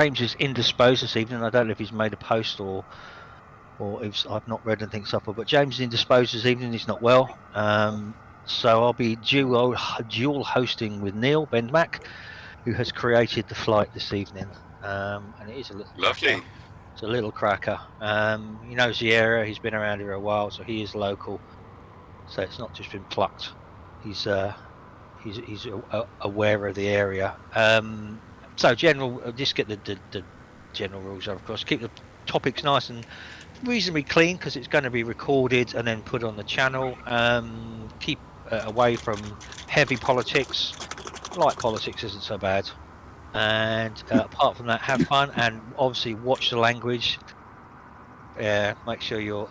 James is indisposed this evening. I don't know if he's made a post or if I've not read anything so far. But James is indisposed this evening. He's not well. So I'll be dual hosting with Neil Bendmack, who has created the flight this evening. And it is a little Lovely. cracker. It's a little cracker. He knows the area. He's been around here a while, so he is local. So it's not just been plucked. He's aware of the area. So just get the general rules, of course. Keep the topics nice and reasonably clean because it's going to be recorded and then put on the channel. Keep away from heavy politics. Light politics isn't so bad. And apart from that, have fun and obviously watch the language. Make sure you're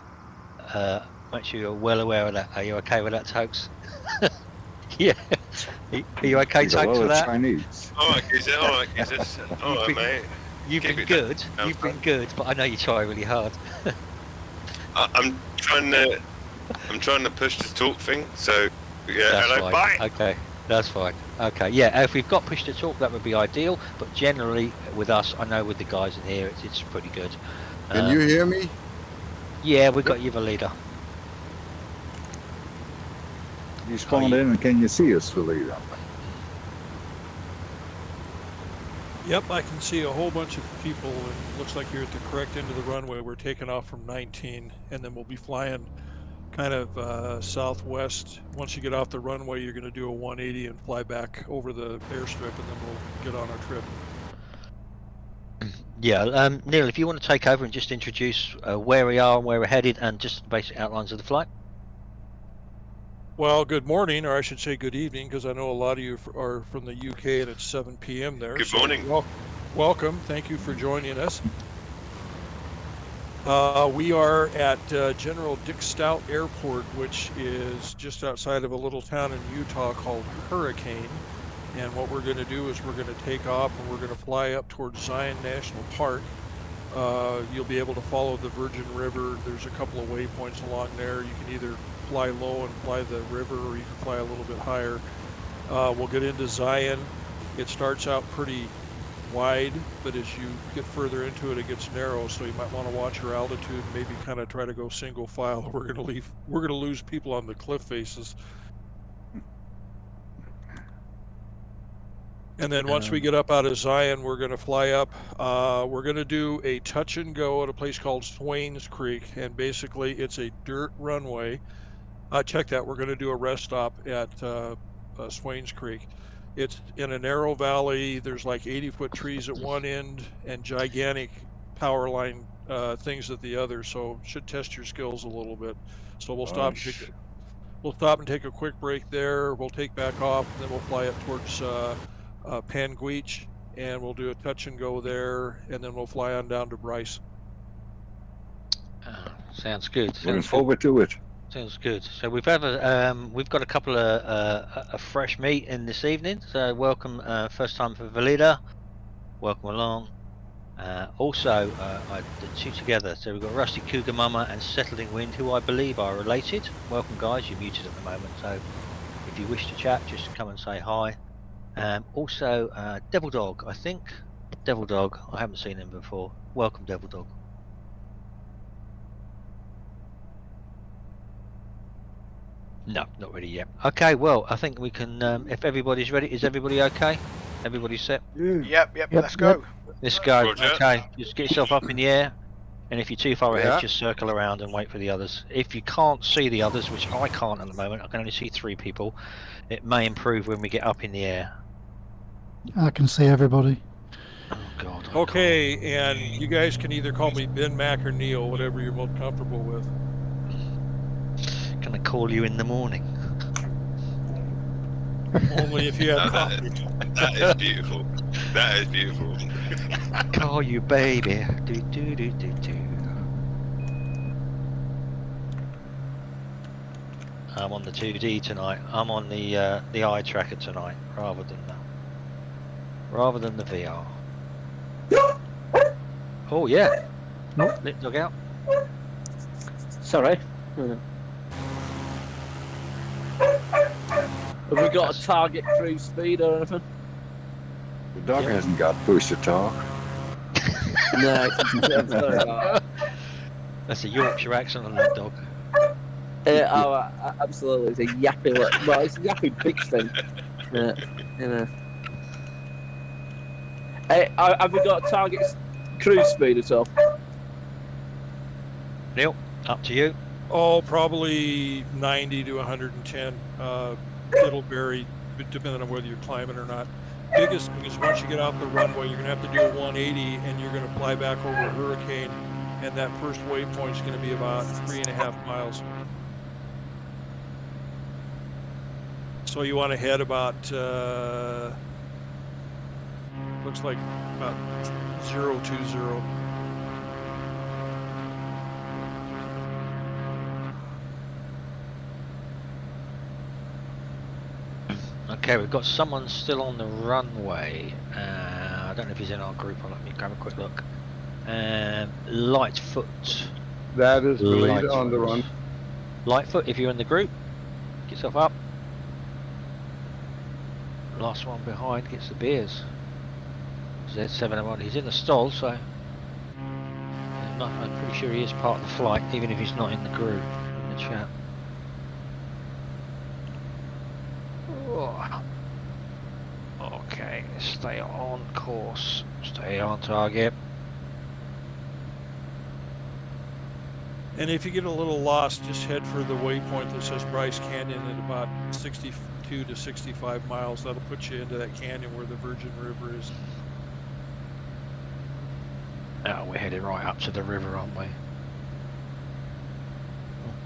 well aware of that. Are you okay with that, Tokes? Yeah. Are you okay, Tokes, for that? Chinese. All right, geezer. All right, geezer. All right, mate. You've been good. You've been good, but I know you try really hard. I'm trying to push the talk thing. So yeah, That's hello, fine. bye. Okay, that's fine. Okay, yeah. If we've got push to talk, that would be ideal. But generally, with us, I know with the guys in here, it's pretty good. Can you hear me? Yeah, we got you, the leader. You spawned in, and can you see us, Valida? Yep, I can see a whole bunch of people, and it looks like you're at the correct end of the runway. We're taking off from 19, and then we'll be flying kind of southwest. Once you get off the runway, you're going to do a 180 and fly back over the airstrip, and then we'll get on our trip. Yeah, Neil, if you want to take over and just introduce where we are and where we're headed and just the basic outlines of the flight. Well, good morning, or I should say good evening, because I know a lot of you are from the UK and it's 7 p.m. there. Good morning. Welcome. Thank you for joining us. We are at General Dick Stout Airport, which is just outside of a little town in Utah called Hurricane. And what we're going to do is we're going to take off and we're going to fly up towards Zion National Park. You'll be able to follow the Virgin River. There's a couple of waypoints along there. You can either fly low and fly the river, or you can fly a little bit higher. We'll get into Zion. It starts out pretty wide, but as you get further into it, it gets narrow. So you might want to watch your altitude, and maybe kind of try to go single file. We're going to lose people on the cliff faces. And then once we get up out of Zion, we're going to fly up. We're going to do a touch and go at a place called Swains Creek. And basically, it's a dirt runway. Check that. We're going to do a rest stop at Swains Creek. It's in a narrow valley. There's like 80-foot trees at one end and gigantic power line things at the other. So should test your skills a little bit. So we'll stop and take a quick break there. We'll take back off, and then we'll fly up towards Panguitch, and we'll do a touch and go there, and then we'll fly on down to Bryce. Sounds good. Looking forward to it. Sounds good. So we've got a couple of fresh meat in this evening. So welcome, first time for Valida. Welcome along. Also, the two together. So we've got Rusty Cougar Mama and Settling Wind, who I believe are related. Welcome, guys. You're muted at the moment, so if you wish to chat, just come and say hi. Also, Devil Dog, I think. Devil Dog, I haven't seen him before. Welcome, Devil Dog. No, not ready yet. Okay, well, I think we can, if everybody's ready, is everybody okay? Everybody set? Yep, let's go. Let's go. Roger. Okay, just get yourself up in the air. And if you're too far ahead, just circle around and wait for the others. If you can't see the others, which I can't at the moment, I can only see 3 people, it may improve when we get up in the air. I can see everybody. Oh, God. Okay, and you guys can either call me Ben, Mac, or Neil, whatever you're most comfortable with. Can I call you in the morning? Only if you have coffee. That is beautiful. That is beautiful. Call you baby. Do, do, do, do, do. I'm on the 2D tonight. I'm on the eye tracker tonight, rather than the VR. Oh yeah. Oh, lip dog out. Sorry. Have we got a target cruise speed or anything? The dog hasn't got push to talk. No, it's not. That's a Yorkshire accent on that dog. Absolutely. It's a yappy well, it's a yappy big thing. You know. Hey, have we got target cruise speed at all? Neil, up to you. Oh, probably 90 to 110. It'll vary depending on whether you're climbing or not. Biggest thing is once you get off the runway, you're going to have to do a 180 and you're going to fly back over a hurricane. And that first waypoint is going to be about 3.5 miles. So you want to head about, looks like about 020. Okay, we've got someone still on the runway. I don't know if he's in our group. Let me grab a quick look. Lightfoot. That is the lead on the run. Lightfoot, if you're in the group, get yourself up. Last one behind gets the beers. There's 701. He's in the stall, so I'm pretty sure he is part of the flight, even if he's not in the group, in the chat. Okay, stay on course, stay on target. And if you get a little lost, just head for the waypoint that says Bryce Canyon at about 62 to 65 miles. That'll put you into that canyon where the Virgin River is. Oh, we're heading right up to the river, aren't we?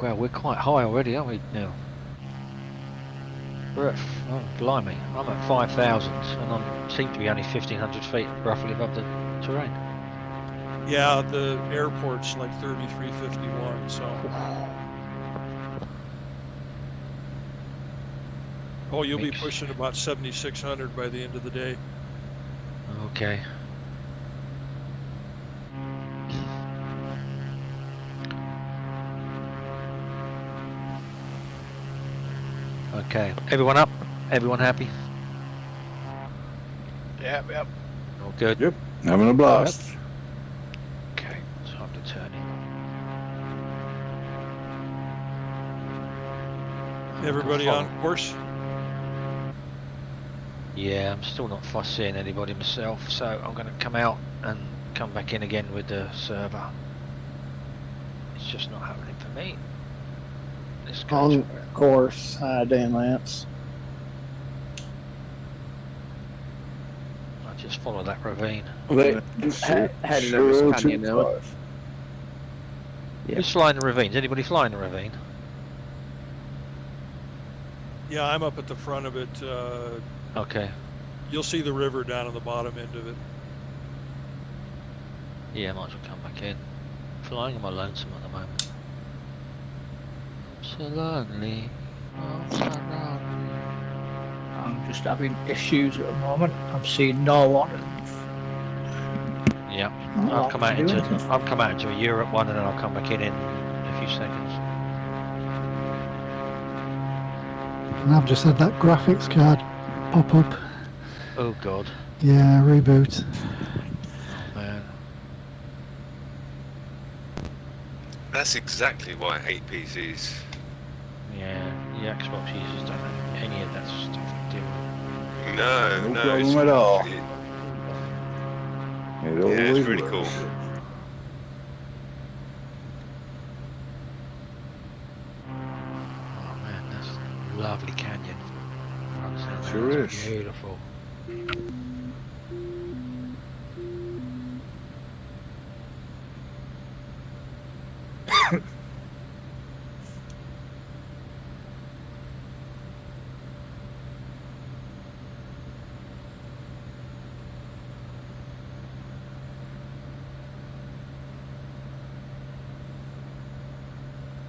Well, we're quite high already, aren't we, Neil? We're at, oh, blimey, I'm at 5,000 and I seem to be only 1,500 feet roughly above the terrain. Yeah, the airport's like 3351, so. Oh, you'll be pushing about 7,600 by the end of the day. Okay. Okay, everyone up? Everyone happy? Yep. All good? Yep, having a blast. Okay, time to turn in. Everybody on course? Yeah, I'm still not fussed seeing anybody myself, so I'm going to come out and come back in again with the server. It's just not happening for me. This On course, Dan Lance. I just follow that ravine. We're heading over this canyon now. Yeah. Who's flying the ravines? Anybody flying the ravine? Yeah, I'm up at the front of it. Okay. You'll see the river down on the bottom end of it. Yeah, I might as well come back in. Flying on my lonesome at the moment. So lonely. Oh, so lonely. I'm just having issues at the moment. I'm seeing no one. Yeah. Oh, I'll come out into anything. I'll come out into a Europe one and then I'll come back in a few seconds. And I've just had that graphics card pop up. Oh god. Yeah, reboot. Oh man. That's exactly why I hate PCs. Yeah, the Xbox users don't have any of that stuff to deal with. No, No no. problem at all. It Yeah, always it's really works. cool. Oh man, that's a lovely canyon. Runs down there, Sure it's is. beautiful.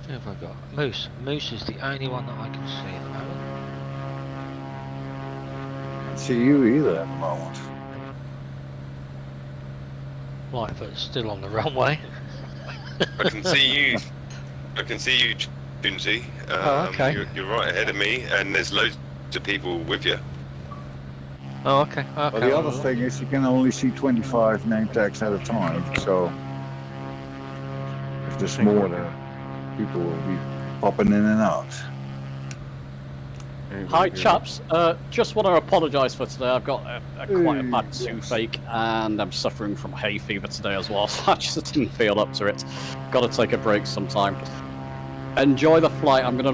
Who have I got? Moose. Moose is the only one that I can see at the moment. Can't see you either at the moment. Lightfoot's still on the runway. I can see you. I can see you, Tunesy. Oh, okay. You're right ahead of me, and there's loads of people with you. Oh, okay. But the other thing is you can only see 25 name tags at a time. So if there's more, people will be popping in and out. Hi chaps, just want to apologise for today. I've got quite a bad toothache and I'm suffering from hay fever today as well, so I just didn't feel up to it. Got to take a break sometime. Enjoy the flight. I'm gonna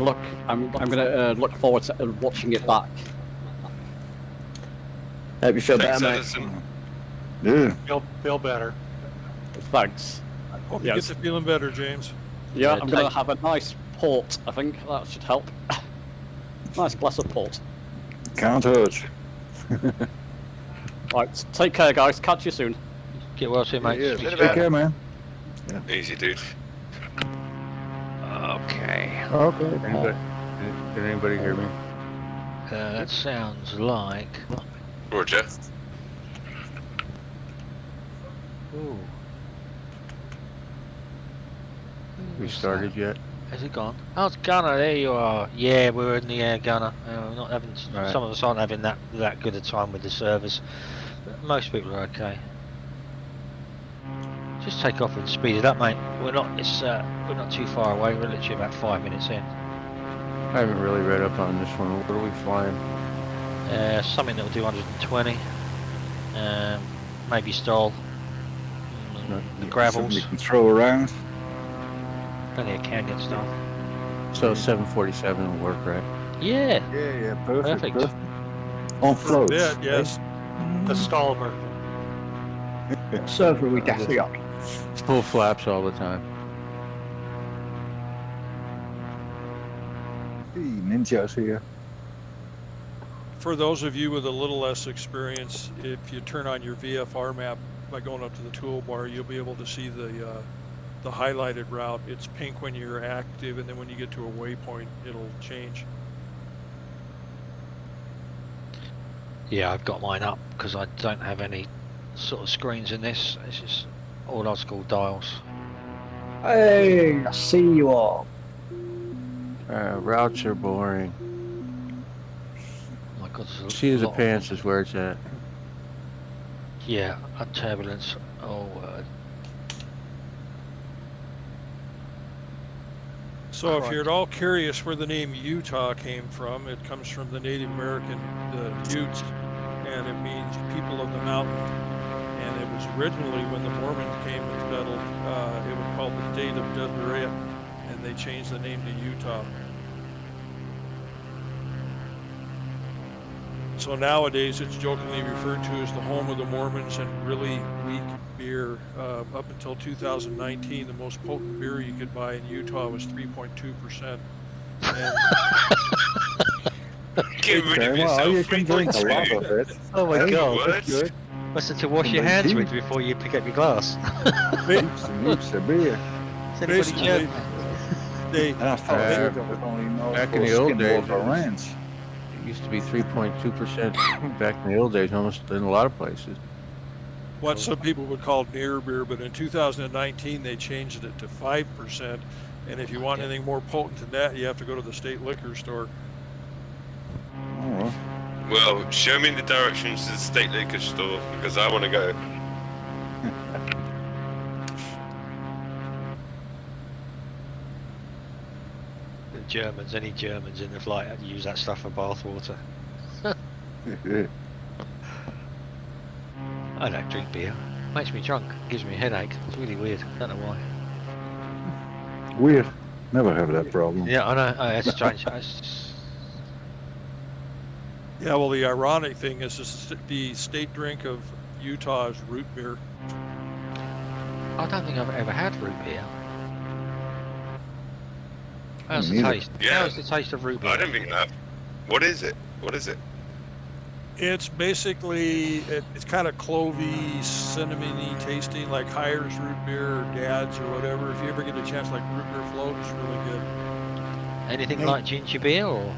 look forward to watching it back. Hope you feel Thanks, better, mate. Huddison. Yeah. Feel better. Thanks. Hope you get to feeling better, James. Yeah, Yeah, I'm gonna have a nice port. I think that should help. Nice glass of port. Can't hurt. Right, take care, guys. Catch you soon. Get well soon, mate. Yeah, Speak to you take later. care, man. Easy, dude. Okay. Okay. Did anybody hear me? That sounds like. Roger. Ooh. We started yet? Has it gone? Oh, it's Gunner. There you are. Yeah, we're in the air, Gunner. We're not having. Right. Some of us aren't having that good a time with the servers. But most people are okay. Just take off and speed it up, mate. We're not. We're not too far away. We're literally about 5 minutes in. I haven't really read up on this one. What are we flying? Something that will do 120. Maybe stall. The gravels. You can throw around. Plenty of canyon stuff. So 747 will work, right? Yeah. Yeah, perfect. Perfect. On For a floats. bit, yes. The stall version. Server we definitely got. Full flaps all the time. Hey, ninjas here. For those of you with a little less experience, if you turn on your VFR map by going up to the toolbar, you'll be able to see the highlighted route. It's pink when you're active, and then when you get to a waypoint, it'll change. Yeah, I've got mine up because I don't have any sort of screens in this. It's just all old school dials. Hey, I see you all. Routes are boring. Oh my God, there's a Seat of the lot pants is where it's at. Yeah, turbulence. Oh, So if you're at all curious where the name Utah came from, it comes from the Native American Utes, and it means people of the mountain. And it was originally, when the Mormons came and settled, it was called the state of Deseret, and they changed the name to Utah. So nowadays it's jokingly referred to as the home of the Mormons and really weak beer. Up until 2019, the most potent beer you could buy in Utah was 3.2%. Get rid of Okay, well, you yourself. can drink a lot of it. oh my Hey, God. What? Good. What's it to wash your hands with before you pick up your glass? Heaps of beer. Is anybody Basically, German? they And I thought that was only known Back for in the old days, Skinwalker Ranch. It used to be 3.2% back in the old days, almost in a lot of places. what some people would call near beer, but in 2019 they changed it to 5%. And if you want anything more potent than that, you have to go to the state liquor store. Oh, Well, show me the directions to the state liquor store because I want to go. The Germans, any Germans in the flight use that stuff for bathwater. well. I don't drink beer. Makes me drunk. Gives me a headache. It's really weird. Don't know why. Weird. Never have that problem. Yeah, I know. It's strange. It's Yeah, well, the ironic thing is the state drink of Utah is root beer. I don't think I've ever had root beer. How's the neither. taste? Yeah. How's the taste of root beer? I don't think that. What is it? What is it? It's basically, it's kind of clovey, cinnamony tasting, like Hires root beer or Dad's or whatever. If you ever get a chance, like root beer float, it's really good. Anything like ginger beer or?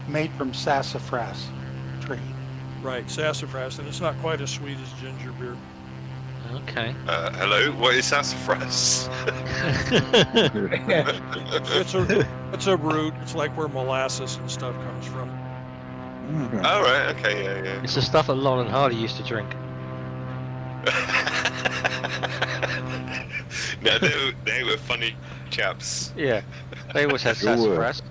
Made from sassafras tree. Right, sassafras, and it's not quite as sweet as ginger beer. Okay. Hello, what is sassafras? It's a root. It's like where molasses and stuff comes from. Okay. Oh, right, okay, yeah. It's the stuff that Lon and Hardy used to drink. No, they were funny chaps. Yeah, they always had Sure were. sassafras.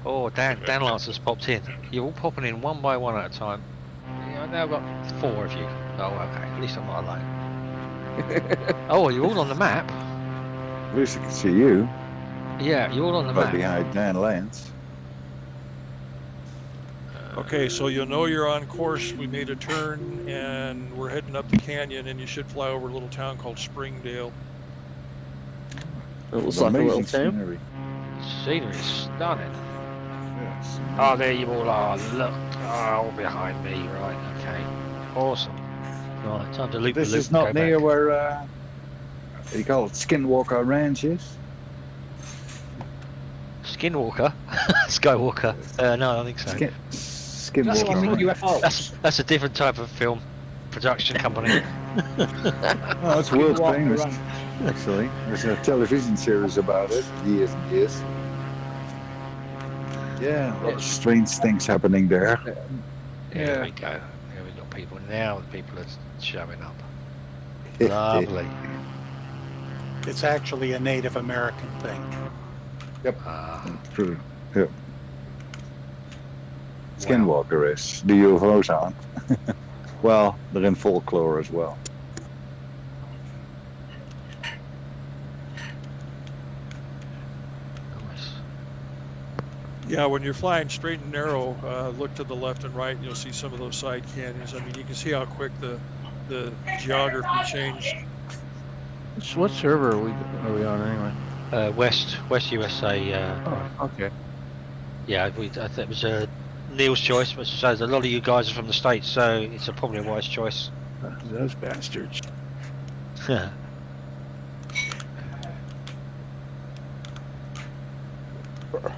Oh, Dan Lancer's popped in. You're all popping in one by one at a time. Yeah, now I've got 4 of you. Oh, okay. At least I'm not alone. Oh, you're all on the map. At least I can see you. Yeah, you're all on the Right map. behind Dan Lance. Okay, so you'll know you're on course. We made a turn and we're heading up the canyon, and you should fly over a little town called Springdale. It looks like a little Amazing town. scenery. Scenery is stunning. Yes. Oh, there you all are. Look. Oh, all behind me. Right. Okay. Awesome. Right. Time to loop This the loop. is not and go near back. where what do you call it? Skinwalker Ranch is. Skinwalker. Skywalker. No, I don't think so. Skinwalker Ranch. UFOs. That's a different type of film production company. Oh, it's world Skinwalker famous. Ranch. Actually, there's a television series about it. Years and years. Yeah, a lot of strange things happening there. There we go. There we got people. Now the people are showing up. Lovely. It's actually a Native American thing. True. Yep. Skinwalker is. The UFOs aren't. Well, they're in folklore as well. Nice. Yeah, when you're flying straight and narrow, look to the left and right, and you'll see some of those side canyons. I mean, you can see how quick the geography changed. What server are we on anyway? West USA. Oh, okay. Yeah, I think it was Neil's choice, which shows a lot of you guys are from the States, so it's probably a wise choice. Those bastards.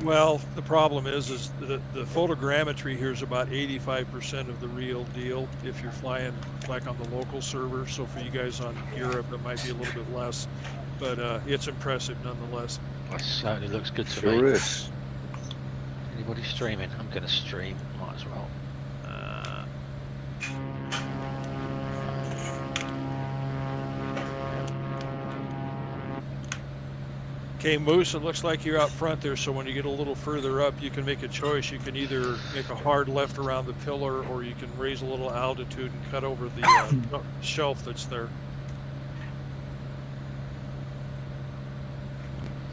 Well, the problem is the photogrammetry here is about 85% of the real deal if you're flying like on the local server. So for you guys on Europe, it might be a little bit less, but it's impressive nonetheless. That certainly looks good to Sure me. is. Anybody streaming? I'm going to stream. Might as well. Okay, Moose, it looks like you're out front there, so when you get a little further up, you can make a choice. You can either make a hard left around the pillar, or you can raise a little altitude and cut over the shelf that's there.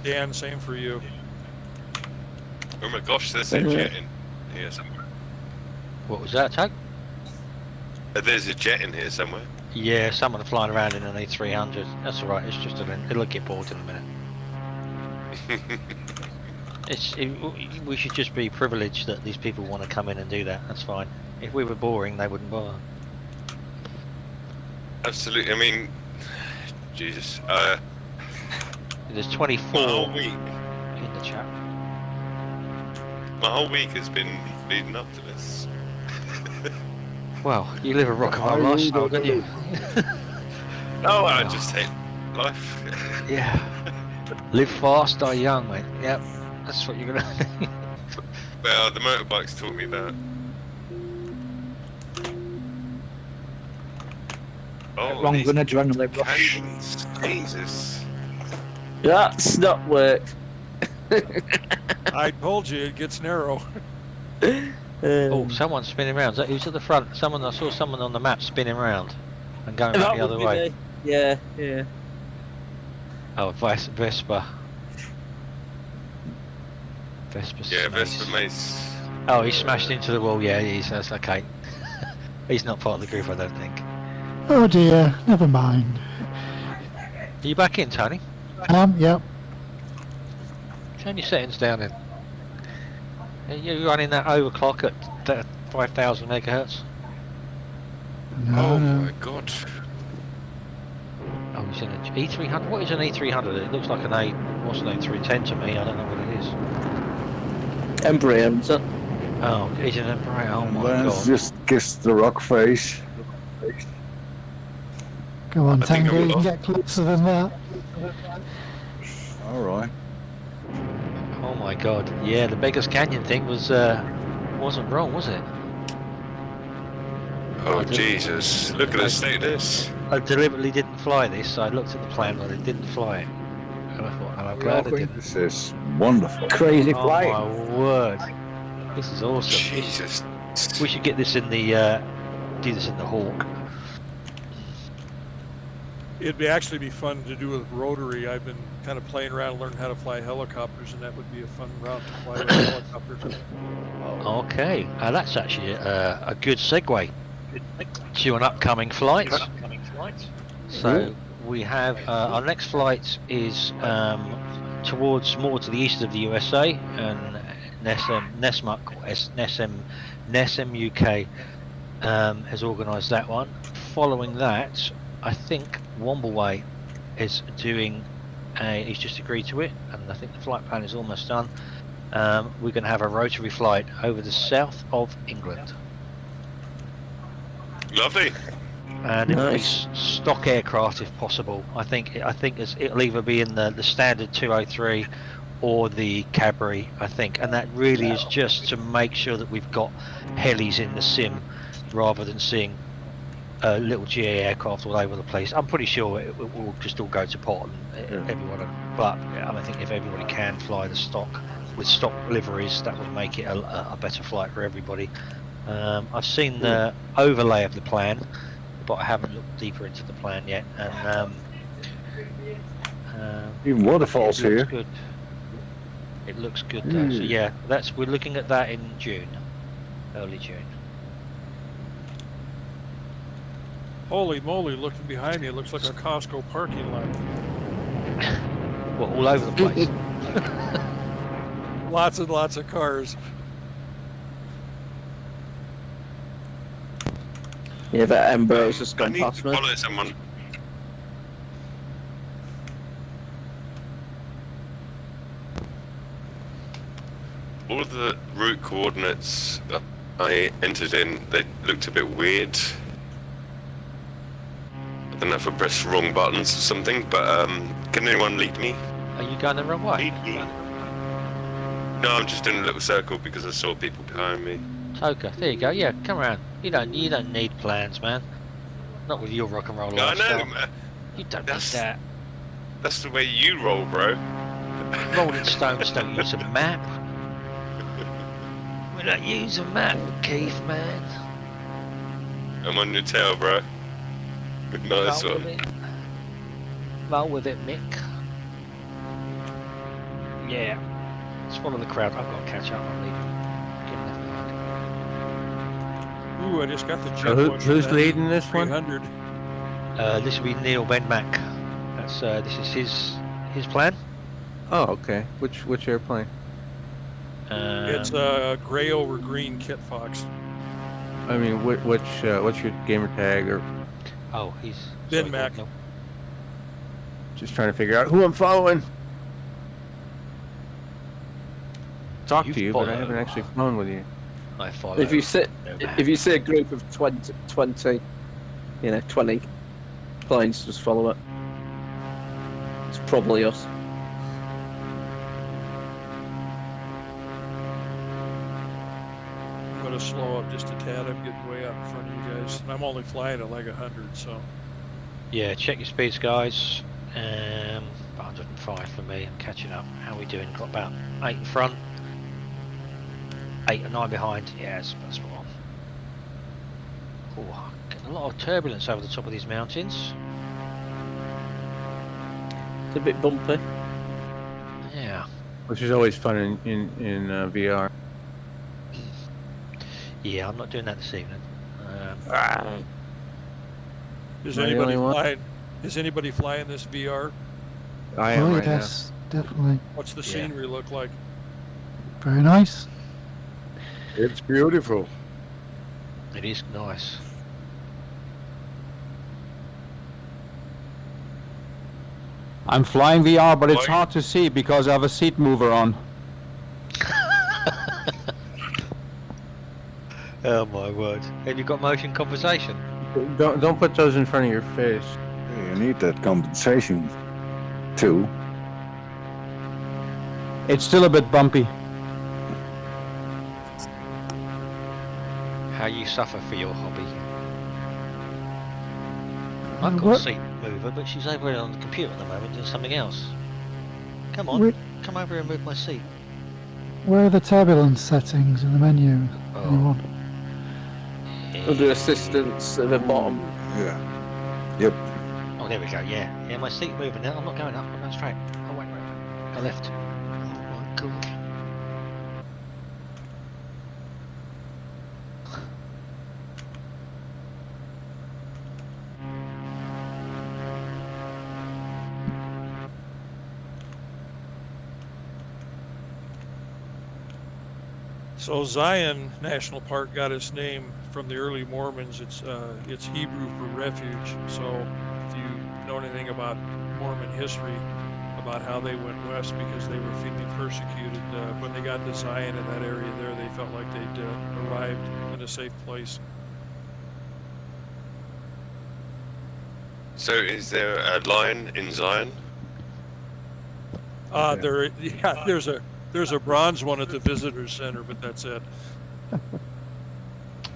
Dan, same for you. Oh my gosh, there's a jet in here somewhere. What was that, Tug? There's a jet in here somewhere. Yeah, someone flying around in an A300. That's all right. It's just it'll get bored in a minute. We should just be privileged that these people want to come in and do that. That's fine. If we were boring, they wouldn't bother. Absolutely. I mean, Jesus. There's 24 My whole week. in the chat. My whole week has been leading up to this. Well, you live a rock and roll lifestyle, don't you? Oh, I just hate life. Yeah. Live fast, die young, mate. Yep. That's what you're gonna do. Well, the motorbikes taught me that. Oh, Wrong these gun adrenaline rush. canyons. Jesus. That's not work. I told you it gets narrow. Oh, someone's spinning around. Who's at the front? I saw someone on the map spinning around and going back That the other would be way. the- Yeah, yeah. Oh, Vespa. Vespa. Yeah, Mace. Vespa Mace. Oh, he smashed into the wall. Yeah, that's okay. He's not part of the group, I don't think. Oh dear, never mind. Are you back in, Tony? Yep. Turn your settings down then. You're running that overclock at 5,000 megahertz. No, Oh no. my god. Oh, he's in an E300. What is an E300? It looks like an what's an A310 to me. I don't know what it is. Embraer, is it? Oh, he's in an Embraer. Oh my Lance god. just kissed the rock face. Go on, I think Tango, I'm you can off. get closer than that. All right. Oh my god. Yeah, the Beggars Canyon thing was wasn't wrong, was it? Oh, Jesus. Look at the state of this. I deliberately didn't fly this, so I looked at the plan, but I didn't fly it. And I thought, and I'm glad I didn't. This is wonderful. Crazy Oh flight. my word. This is awesome. Jesus. We should get this in the, do this in the Hawk. It'd actually be fun to do with rotary. I've been kind of playing around, learning how to fly helicopters, and that would be a fun route to fly with helicopters. Okay, that's actually a good segue to an upcoming flight. So we have our next flight is towards more to the east of the USA, and NESM UK has organised that one. Following that, I think Wombleway is doing he's just agreed to it, and I think the flight plan is almost done. We're going to have a rotary flight over the south of England. Lovely. And it will be stock aircraft if possible. I think it'll either be in the standard 203 or the Cadbury, I think, and that really is just to make sure that we've got helis in the sim rather than seeing little GA aircraft all over the place. I'm pretty sure it will just all go to pot and everyone. But I think if everybody can fly the stock with stock liveries, that would make it a better flight for everybody. I've seen the overlay of the plan, but I haven't looked deeper into the plan yet. And even waterfalls here. Good. It looks good though. So yeah, we're looking at that in June, early June. Holy moly, looking behind me, it looks like a Costco parking lot. Well, all over the place. Lots and lots of cars. Yeah, that Embraer's just I gone need past to me. follow someone. All of the route coordinates that I entered in, they looked a bit weird. I don't know if I pressed wrong buttons or something, but can anyone lead me? Are you going the wrong way? Lead me. No, I'm just in a little circle because I saw people behind me. Toka, there you go. Yeah, come around. You don't need plans, man. Not with your rock and roll No, I lifestyle. know, man. You don't need that. That's the way you roll, bro. Rolling Stones don't use a map. We don't use a map, Keith, man. I'm on your tail, bro. Nice Roll one. with it. Roll with it, Mick. Yeah. Let's follow the crowd. I've got to catch up. I'm leaving. Getting left behind. Ooh, I just got the So jet. who's leading this one? 300. This will be Neil Benmack. That's this is his plan. Oh, okay. Which airplane? It's a gray over green Kit Fox. I mean, what's your gamer tag? Or Oh, he's Ben sorry, Mac. no. just trying to figure out who I'm following. Talk You to you, but I follow. haven't actually flown with you. I follow. If you see a group of 20, 20 planes, just follow it. It's probably us. I'm going to slow up just a tad. I'm getting way out in front of you guys. And I'm only flying at like 100, so. Yeah, check your speeds, guys. 105 for me. I'm catching up. How are we doing? Got about 8 in front, 8 or 9 behind. Yeah, that's spot on. Oh, getting a lot of turbulence over the top of these mountains. It's a bit bumpy. Yeah. Which is always fun in VR. Yeah, I'm not doing that this evening. Is Am I the anybody only one? flying? Is anybody flying this VR? I am Oh right yes, definitely. What's the Yeah. scenery look like? Very nice. It's beautiful. It is nice. I'm flying VR, but it's Why? hard to see because I have a seat mover on. Oh my word! Have you got motion compensation? now. Don't put those in front of your face. You need that compensation too. It's still a bit bumpy. how you suffer for your hobby. I've got a What- seat mover, but she's over on the computer at the moment doing something else. Come on, come over and move my seat. Where are the turbulence settings in the menu? Oh. Anyone? Under assistance at the bottom. Yeah. Yep. Oh, there we go. Yeah, yeah. My seat moving now. I'm not going up. I'm going straight. Oh wait. Go left. Oh my god. So Zion National Park got its name from the early Mormons. It's Hebrew for refuge. So if you know anything about Mormon history, about how they went west because they were feeling persecuted, when they got to Zion in that area there, they felt like they'd arrived in a safe place. So is there a lion in Zion? There's a bronze one at the visitor center, but that's it.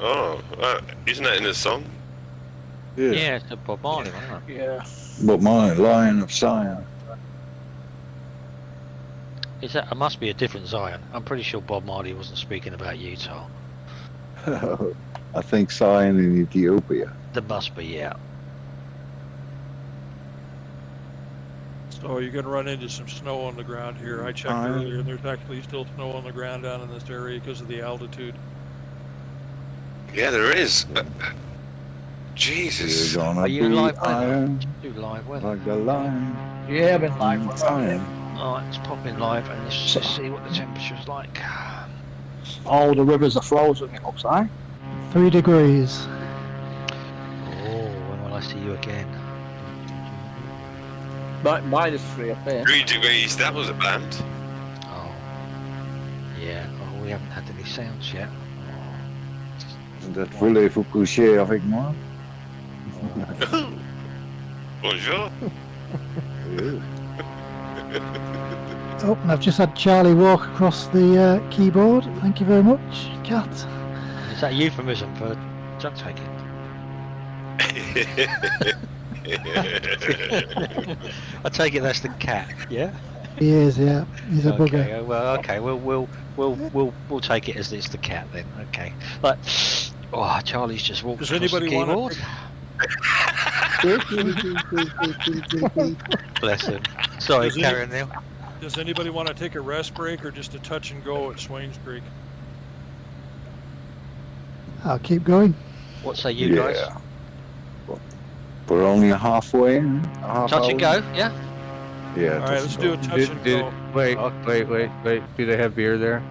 Oh, isn't that in the song? Yeah, it's a Bob Marley one, isn't it? Yeah. But my Lion of Zion. Is that? It must be a different Zion. I'm pretty sure Bob Marley wasn't speaking about Utah. I think Zion in Ethiopia. There must be, yeah. So you're going to run into some snow on the ground here. I checked earlier, and there's actually still snow on the ground down in this area because of the altitude. Yeah, there is. Jesus. You're gonna Are you be live weather? iron Do live weather. like the lion. Yeah, I've been live in for Zion. Alright, let's pop in live and let's just see what the temperature's like. all the rivers are frozen, it looks like. 3 degrees. Oh, when will I see you again? -3 up here. 3 degrees, that was a band. Oh. Yeah, oh, we haven't had any sounds yet. Dat voulez-vous coucher avec moi? Bonjour. Oh, and I've just had Charlie walk across the keyboard. Thank you very much, cat. Is that a euphemism for drug taking? I take it that's the cat, yeah? He is, yeah. He's a bugger. Okay, well, okay, we'll take it as it's the cat then. Okay, but oh, Charlie's just walked Does across the anybody keyboard. Bless him. Sorry, Does carry on now. Does anybody want to take a rest break or just a touch and go at Swains Creek? I'll keep going. What say you guys? We're only halfway in. Touch and go, yeah? Yeah. All right, let's do a touch and go. Wait. Do they have beer there?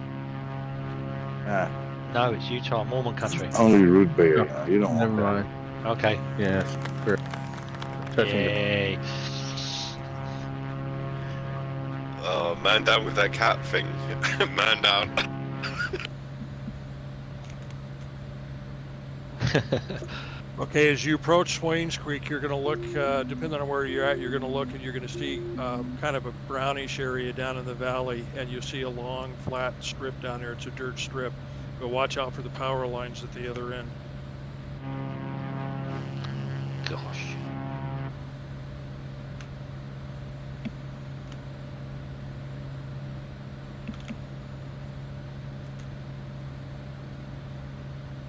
No, it's Utah, Mormon country. Only root beer. You don't Never want mind. Okay. Yeah. Sure. Touch and Yay. Oh, man down with that cat thing. Man down. Okay, as you approach Swains Creek, you're going to look, depending on where you're at, you're going to look and you're going to see kind of a brownish area down in the valley, and you'll see a long, flat strip down there. It's a dirt strip, but watch out for the power lines at the other end. Gosh.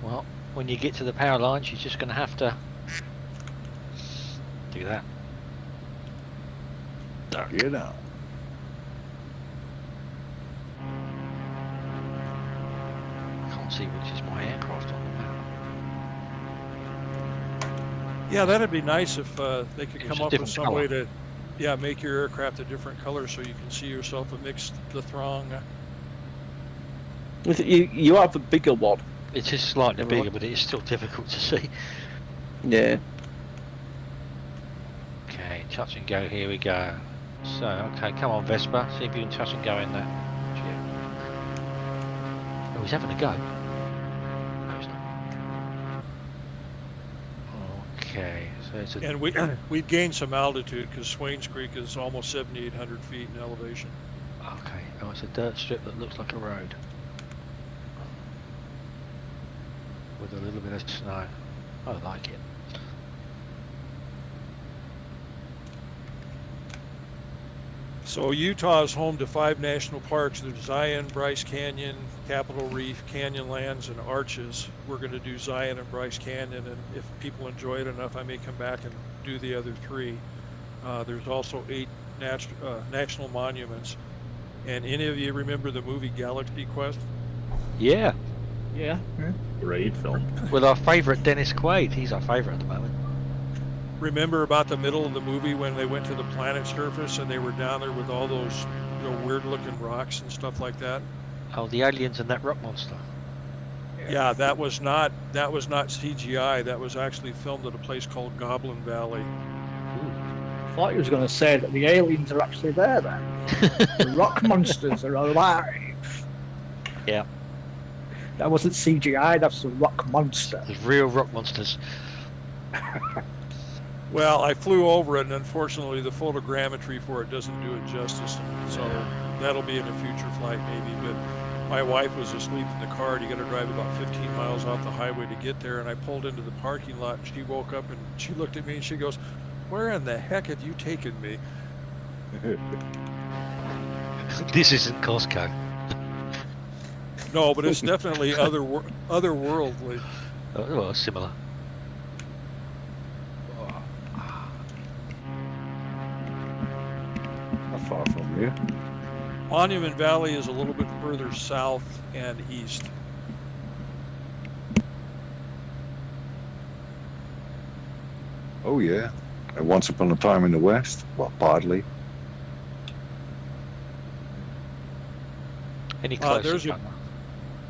Well, when you get to the power lines, you're just going to have to do that. Duck. Get out. I can't see which is my aircraft on the map. Yeah, that'd be nice if they could It was come a up with different some way colour. to, make your aircraft a different color so you can see yourself amidst the throng. You have a bigger one. It is slightly Everyone. bigger, but it is still difficult to see. Yeah. Okay, touch and go, here we go. So, okay, come on Vespa, see if you can touch and go in there. Oh, he's having a go. No, he's not. Okay, so it's a... And we'd gained some altitude because Swains Creek is almost 7,800 feet in elevation. Okay, oh, it's a dirt strip that looks like a road. with a little bit of snow. I like it. So Utah is home to 5 national parks. There's Zion, Bryce Canyon, Capitol Reef, Canyonlands, and Arches. We're going to do Zion and Bryce Canyon, and if people enjoy it enough, I may come back and do the other 3. There's also 8 national monuments. And any of you remember the movie Galaxy Quest? Yeah. Yeah. Great film. With our favourite Dennis Quaid. He's our favourite at the moment. Remember about the middle of the movie when they went to the planet's surface and they were down there with all those weird-looking rocks and stuff like that? Oh, the aliens and that rock monster. Yeah, that was not CGI. That was actually filmed at a place called Goblin Valley. I thought you was going to say that the aliens are actually there then. The rock monsters are alive. Yeah. That wasn't CGI, that's a rock monster. There's real rock monsters. Well, I flew over it, and unfortunately the photogrammetry for it doesn't do it justice, so that'll be in a future flight maybe. But my wife was asleep in the car, and you got to drive about 15 miles off the highway to get there, and I pulled into the parking lot, and she woke up, and she looked at me, and she goes, "Where in the heck have you taken me?" This isn't Costco. No, but it's definitely otherworldly. Oh, well, similar. Not far from here. Monument Valley is a little bit further south and east. Oh yeah. And Once Upon a Time in the West. Well, partly. Any closer?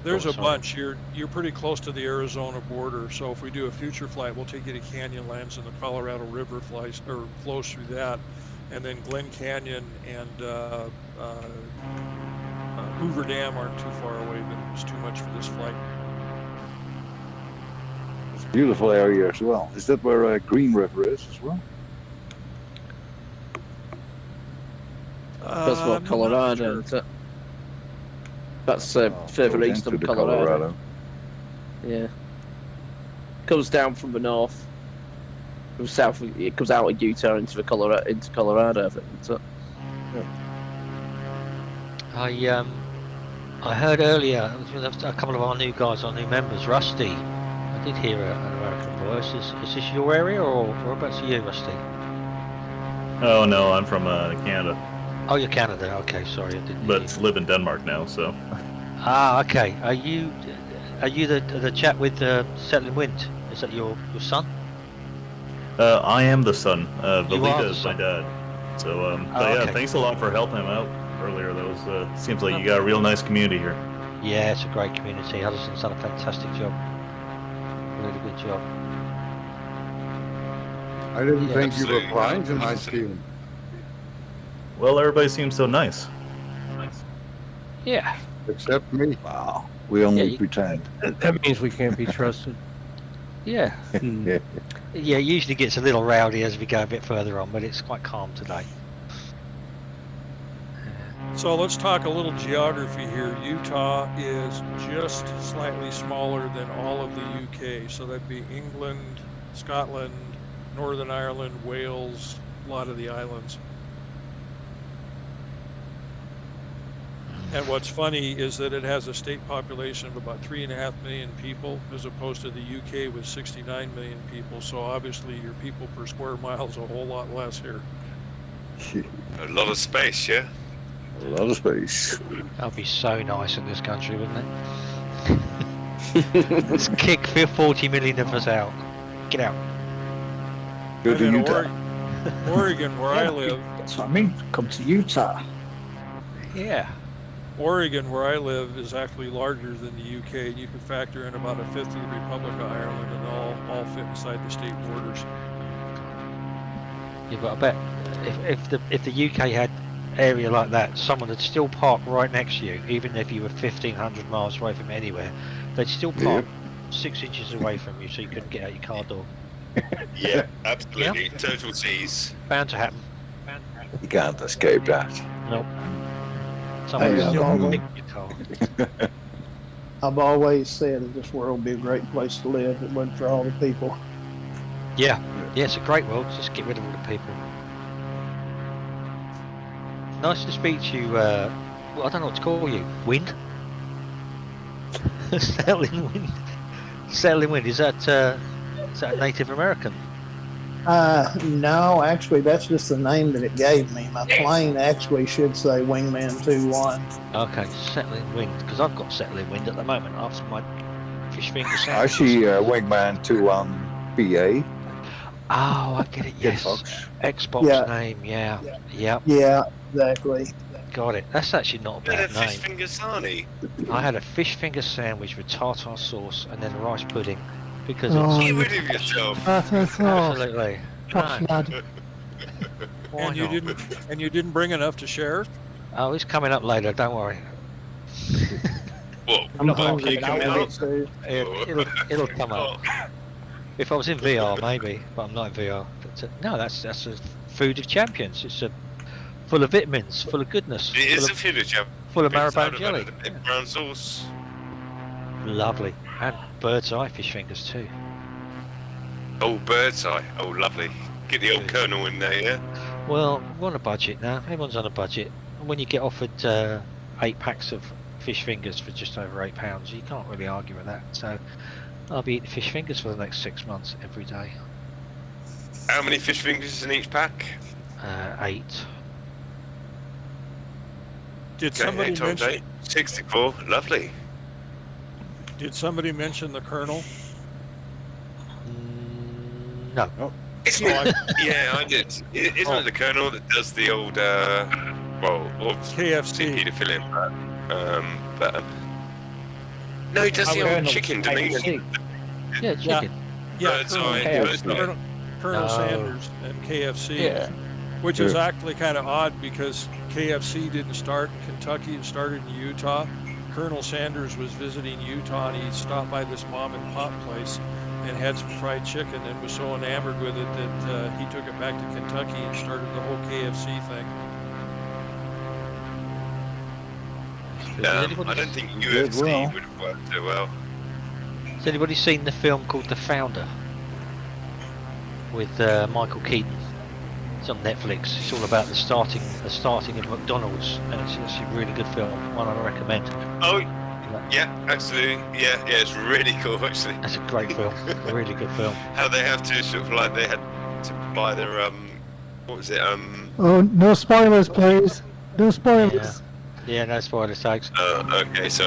There's Oh, a sorry. bunch. You're pretty close to the Arizona border, so if we do a future flight, we'll take you to Canyonlands, and the Colorado River flows through that, and then Glen Canyon and Hoover Dam aren't too far away, but it's too much for this flight. It's a beautiful area as well. Is that where Green River is as well? That's what Colorado. Is it? That's further east into of the Colorado. Yeah. Comes down from the north. From south, it comes out of Utah into Colorado. I think. So, I heard earlier a couple of our new guys, our new members, Rusty. I did hear an American voice. Is this your area, or whereabouts are you, Rusty? Oh no, I'm from Canada. Oh, you're Canada. Okay, sorry, I didn't. But live in Denmark now, so. Ah, okay. Are you the chap with Settling Wind? Is that your son? I am the son. You are Valita the is my son. dad. So, Oh, yeah, okay. thanks a lot for helping him out earlier. That was seems like you got a real nice community here. Yeah, it's a great community. Huddison's done a fantastic job. Really good job. I didn't Yeah, think you were absolutely. applying to my scheme. Well, everybody seems so nice. Yeah. Except me. Wow. We only Yeah, you- pretend. That means we can't be trusted. Yeah. Yeah. Yeah, it usually gets a little rowdy as we go a bit further on, but it's quite calm today. So let's talk a little geography here. Utah is just slightly smaller than all of the UK. So that'd be England, Scotland, Northern Ireland, Wales, a lot of the islands. And what's funny is that it has a state population of about 3.5 million people, as opposed to the UK with 69 million people. So obviously your people per square mile is a whole lot less here. A lot of space, yeah? A lot of space. That'd be so nice in this country, wouldn't it? Let's kick 40 million of us out. Get out. Go And to in Utah. Oregon, where I live, That's what I mean. Come to Utah. Yeah. Oregon, where I live, is actually larger than the UK. You can factor in about 1/5 of the Republic of Ireland, and all fit inside the state borders. Yeah, but I bet if the UK had area like that, someone would still park right next to you, even if you were 1,500 miles away from anywhere. They'd still park 6 inches away from you, so you couldn't get out your car door. Yeah, absolutely. Total tease. Bound to happen. You can't escape that. Nope. Someone Hey, will still Donald. pick your car. I've always said that this world would be a great place to live if it wasn't for all the people. Yeah, it's a great world. Just get rid of all the people. Nice to speak to you. Well, I don't know what to call you. Wind? Settling Wind. Settling Wind. Is that a Native American? No, actually, that's just the name that it gave me. My plane actually should say Wingman 2-1. Okay, Settling Wind. Because I've got Settling Wind at the moment after my fish finger I sandwiches. see Wingman 2 on BA. Oh, I get it. Yes. Xbox Yeah. name. Yeah. Yep. Yeah, exactly. Got it. That's actually not a bad Fish name. finger sarnie. I had a fish finger sandwich with tartar sauce and then rice pudding because Oh, Get it's rid of yourself. Tartar sauce. absolutely. Posh No, lad. why And you not? didn't bring enough to share. Oh, it's coming up later. Don't worry. What? I'm What, hungry you come now, out? too. It'll come up. If I was in VR, maybe, but I'm not in VR. But, no, that's a food of champions. It's full of vitamins, full of goodness, It is full a of, food of champ. full of I'd marrowbone have jelly. added a bit of brown sauce. Lovely, and bird's eye fish fingers too. Oh, bird's eye. Oh, lovely. Get the old Colonel in there, yeah? Well, we're on a budget now. Everyone's on a budget. And when you get offered 8 packs of fish fingers for just over £8, you can't really argue with that. So I'll be eating fish fingers for the next 6 months every day. How many fish fingers in each pack? 8. Did Okay, somebody 8 times mention? 8. 64. Lovely. Did somebody mention the Colonel? No. Isn't Oh, it? Yeah, I did. Isn't it the Colonel that does the old, well, KFC. CP to fill in, but no, he does the old chicken, doesn't he? Yeah, chicken. Yeah, Bird's eye, bird's eye. Colonel No. Sanders and KFC. Yeah. Which is actually kind of odd because KFC didn't start in Kentucky, it started in Utah. Colonel Sanders was visiting Utah and he stopped by this mom and pop place and had some fried chicken and was so enamored with it that he took it back to Kentucky and started the whole KFC thing. I don't think UFC would have worked so well. Has anybody seen the film called The Founder with Michael Keaton? It's on Netflix. It's all about the starting of McDonald's, and it's actually a really good film. One I recommend. Oh, yeah, absolutely. Yeah, it's really cool actually. That's a great film. A really good film. How they have to sort of like they had to buy their what was it Oh, no spoilers, please. No spoilers. Yeah, no spoilers, thanks. Okay, so.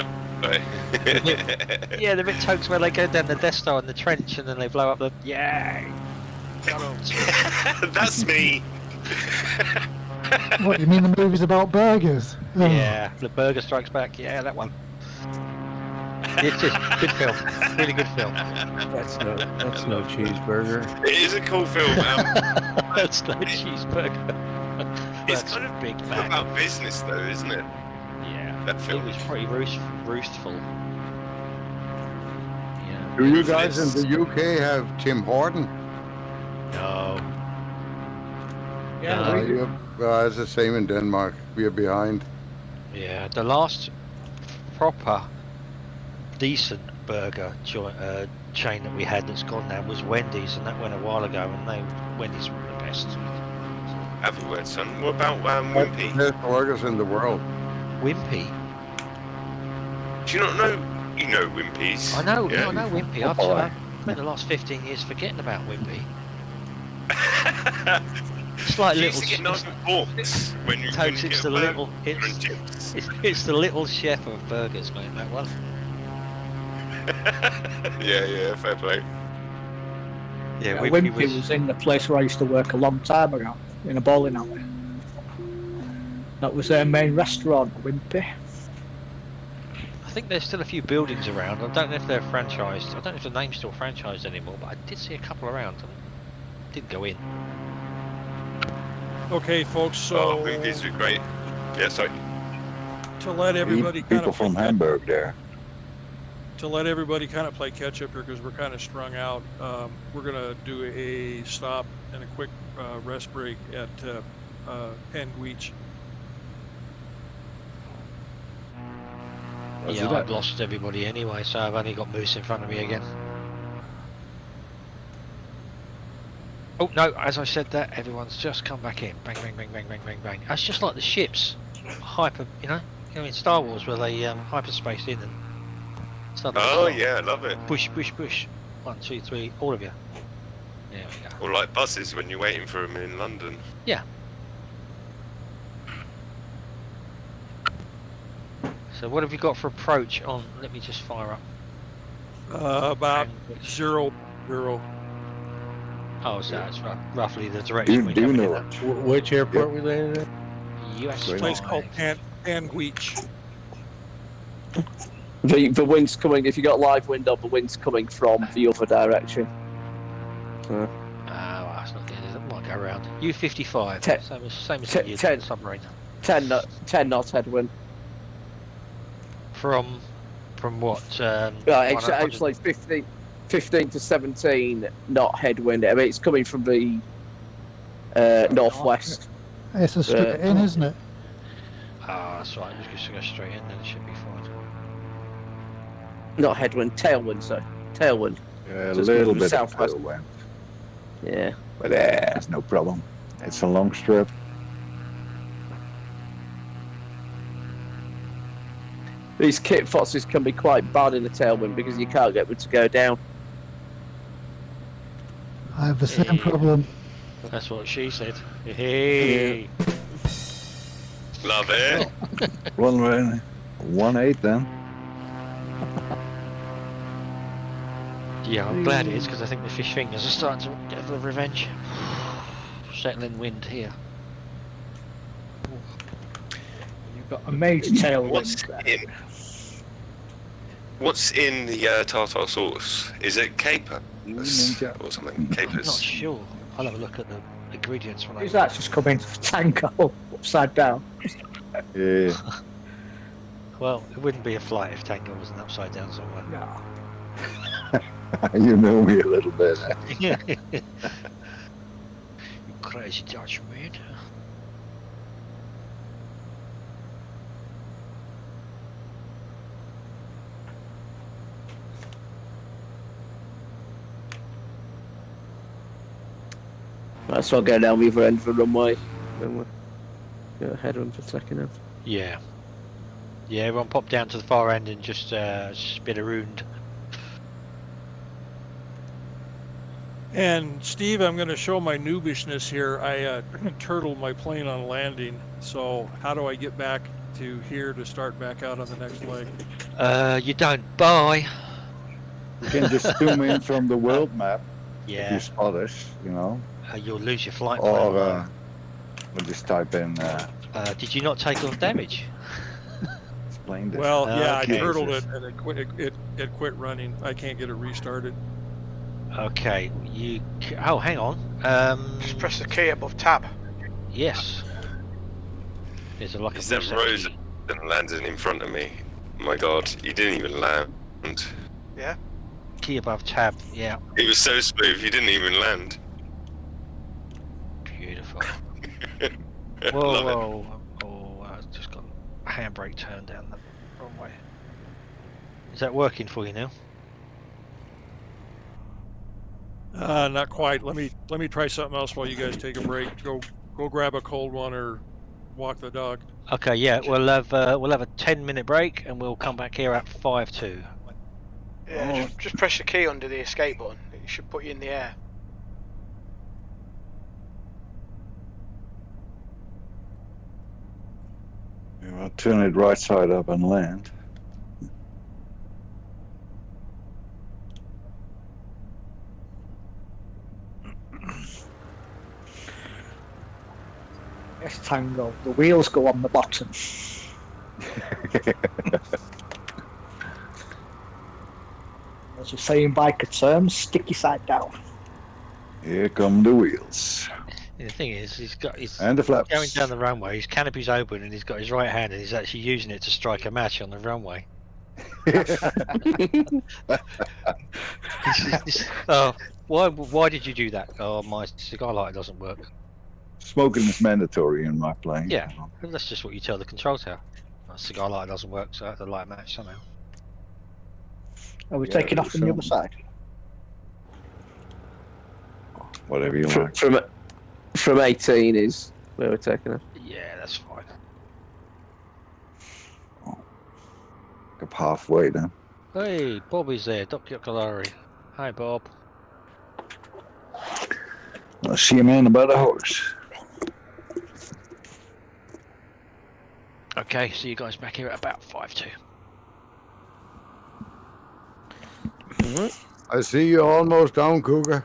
Yeah, the bit tokes where they go down the Death Star in the trench and then they blow up the. Yeah. That's me. What, you mean the movie's about burgers? Oh. Yeah, the Burger Strikes Back. Yeah, that one. It's just good film. Really good film. That's no cheeseburger. It is a cool film. That's no cheeseburger. It's That's kind of Big Mac. about business, though, isn't it? Yeah, that it film. was pretty roostful. Yeah. Do you guys in the UK have Tim Horton? No. Yeah, No. we do. It's the same in Denmark. We are behind. Yeah, the last proper decent burger chain that we had that's gone now was Wendy's, and that went a while ago, and Wendy's were the best. Have a word, son. What about Wimpy? Best burgers in the world. Wimpy? Do you not know? You know Wimpy's. I know, Yeah. I know Wimpy. I've spent the last 15 years forgetting about Wimpy. It's like You little. used to get nice forks when you Toast, get it's a the burger little. and chips. It's the little chef of burgers, mate. That one. Yeah, fair play. Yeah, Wimpy was in the place where I used to work a long time ago, in a bowling alley. That was their main restaurant, Wimpy. I think there's still a few buildings around. I don't know if they're franchised. I don't know if the name's still franchised anymore, but I did see a couple around. And didn't go in. Okay, folks, so Wimpy's are great. Yeah, sorry. to let everybody kind People of from Hamburg there. to let everybody kind of play catch up here because we're kind of strung out. We're gonna do a stop and a quick rest break at Penguich. Yeah, I've lost everybody anyway, so I've only got Moose in front of me again. Oh no, as I said that, everyone's just come back in. Bang, bang, bang, bang, bang, bang, bang. That's just like the ships. Hyper, you know in Star Wars where they hyperspace in and suddenly stop. Yeah, I love it. Push, push, push. 1, 2, 3, all of you. There we go. Or like buses when you're waiting for them in London. Yeah. So what have you got for approach on? Let me just fire up. About 0, 0. Oh, so that's roughly the direction we're Do coming know in at. Which airport we landed at? US A place 5. called Panguitch. The wind's coming. If you got live wind on, the wind's coming from the other direction. Well, that's not good. It might go around. U-55. Same as the submarine. 10 knots headwind. From what? Right, actually 15 to 17 knot headwind. I mean, it's coming from the northwest. It's a straight in, isn't it? Ah, that's right. Just go straight in, then it should be fine. Not headwind, tailwind. So tailwind. Yeah, a So it's little coming from bit of southwest. tailwind. Yeah. But that's no problem. It's a long strip. These kit fosses can be quite bad in the tailwind because you can't get them to go down. I have the same problem. That's what she said. Hey. Love it. 1-8 then. Yeah, I'm glad it is because I think the fish fingers are starting to get the revenge. Settling wind here. You've got a major tailwind. What's in the tartar sauce? Is it caper or something? I'm not Capers. sure. I'll have a look at the ingredients when Who's that just come into the tango upside down? Yeah. Well, it wouldn't be a flight if Tango wasn't upside down somewhere. No. You know me a little bit. You crazy Dutch man. Might as well go down the other end of the runway. Then we'll go headwind for second half. Yeah. Yeah, everyone pop down to the far end and just spit around. And Steve, I'm going to show my noobishness here. I turtled my plane on landing. So how do I get back to here to start back out on the next leg? You don't buy. You can just zoom in from the world map. If Yeah. you spot us, you know. You'll lose your flight Or plan. we'll just type in Did you not take off damage? explain this. Well, yeah, Okay. I turtled it and it quit running. I can't get it restarted. Okay, oh, hang on. Just press the key above tab. Yes. There's a Is that Rose that landed in front of me? Oh my god, he didn't even land. Yeah. Key above tab. Yeah. It was so smooth, he didn't even land. Beautiful. Love Whoa. Oh, I just got a handbrake turned down the wrong way. Is that working for you now? Not quite. Let me try something else while you guys take a break. Go grab a cold one or walk the dog. Okay, yeah, we'll have a 10-minute break and we'll come back here at 5-2. Yeah, just press the key under the escape button. It should put you in the air. I'll turn it right side up and land. Yes, Tango. The wheels go on the bottom. As you say in biker terms, sticky side down. Here come the wheels. Yeah, the thing is, he's And the flaps. going down the runway, his canopy's open and he's got his right hand and he's actually using it to strike a match on the runway. Why did you do that? Oh, my cigar lighter doesn't work. Smoking is mandatory in my plane. Yeah, that's just what you tell the control tower. My cigar lighter doesn't work, so I have to light match somehow. Are we Yeah, taking off from the other something. side? Whatever you From, like. from 18 is where we're taking it. Yeah, that's fine. Up halfway then. Hey, Bobby's there. Doc Yokalari. Hi, Bob. I'll see you man about a horse. Okay, see you guys back here at about 5-2. I see you almost down, Cougar.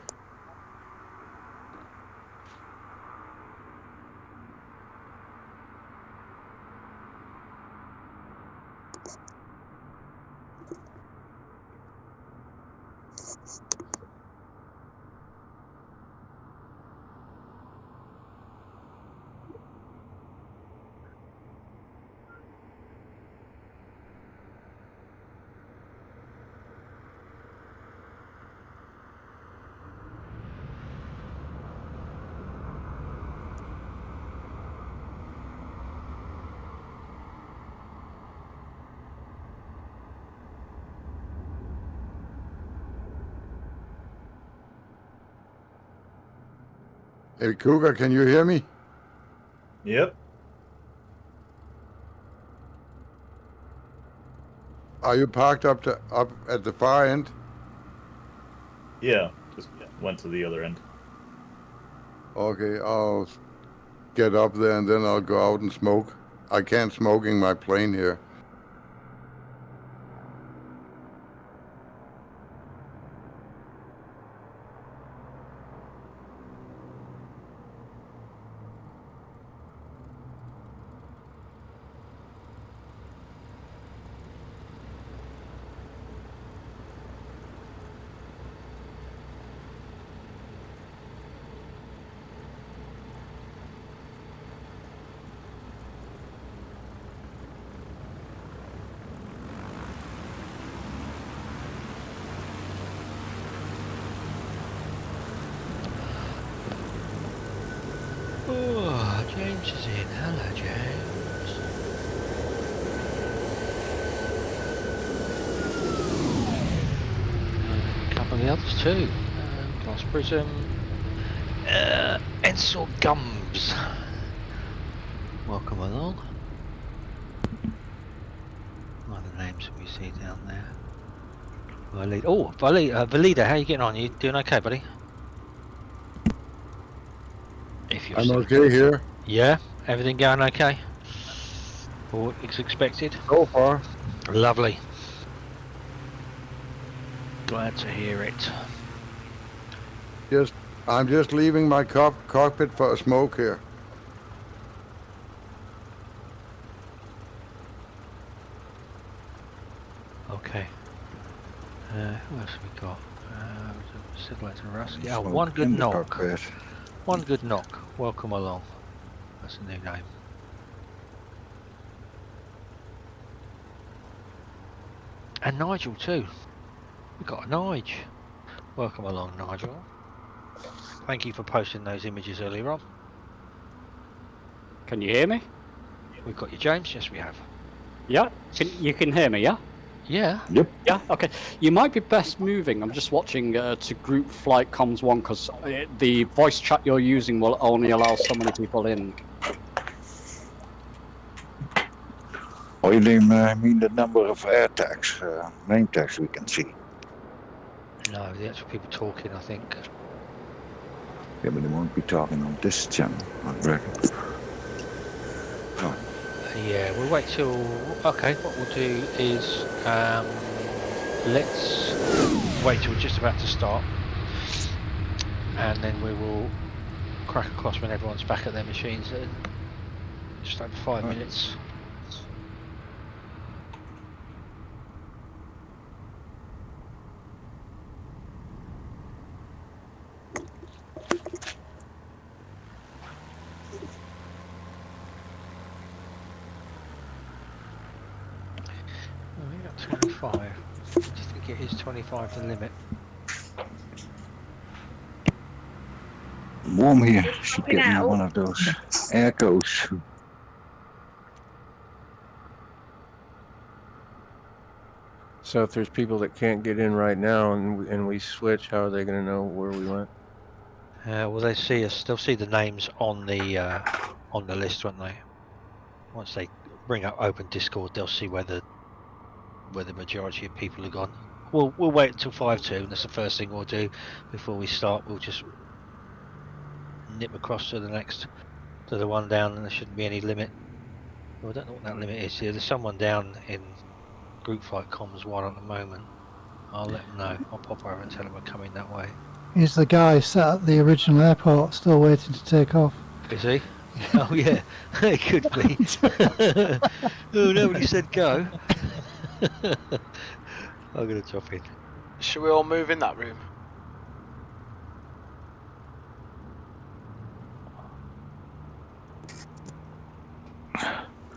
Hey, Cougar, can you hear me? Yep. Are you parked up at the far end? Yeah. Just went to the other end. Okay, I'll get up there and then I'll go out and smoke. I can't smoke in my plane here. Oh, James is in. Hello, James. A couple of the others too. Glass Prism. Ensor Gums. Welcome along. Other names that we see down there. Valida. Oh, Valida, how you getting on? You doing okay, buddy? If you're I'm still okay here. Yeah, everything going okay? Or it's expected? So far. Lovely. Glad to hear it. I'm just leaving my cockpit for a smoke here. Okay. Who else have we got? Sidlights and Rusty. Oh, Smoke one good in the knock. cockpit. One good knock. Welcome along. That's a new name. And Nigel too. We've got a Nige. Welcome along, Nigel. Thank you for posting those images earlier on. Can you hear me? We've got you, James. Yes, we have. Yeah? You can hear me, yeah? Yeah. Yep. Yeah, okay. You might be best moving. I'm just watching to group flight comms 1 because the voice chat you're using will only allow so many people in. Oh, you mean the number of air tags, name tags we can see? No, the actual people talking, I think. Yeah, but they won't be talking on this channel, I reckon. Oh. Yeah, we'll wait till... Okay, what we'll do is... let's wait till we're just about to start. And then we will crack across when everyone's back at their machines in just over 5 minutes. Oh, we got 25. Do you think it is 25 the limit? Warm here. Should get me one of those air coats. So if there's people that can't get in right now and we switch, how are they going to know where we went? Well, they see us. They'll see the names on the list, won't they? Once they bring up open Discord, they'll see where the majority of people are gone. We'll wait until 5-2, and that's the first thing we'll do before we start. We'll just nip across to the one down, and there shouldn't be any limit. Well, I don't know what that limit is here. There's someone down in Group Fight Comms 1 at the moment. I'll let them know. I'll pop over and tell them we're coming that way. He's the guy sat at the original airport, still waiting to take off. Is he? Oh yeah, it could be. Oh, nobody said go. I'm gonna drop in. Should we all move in that room?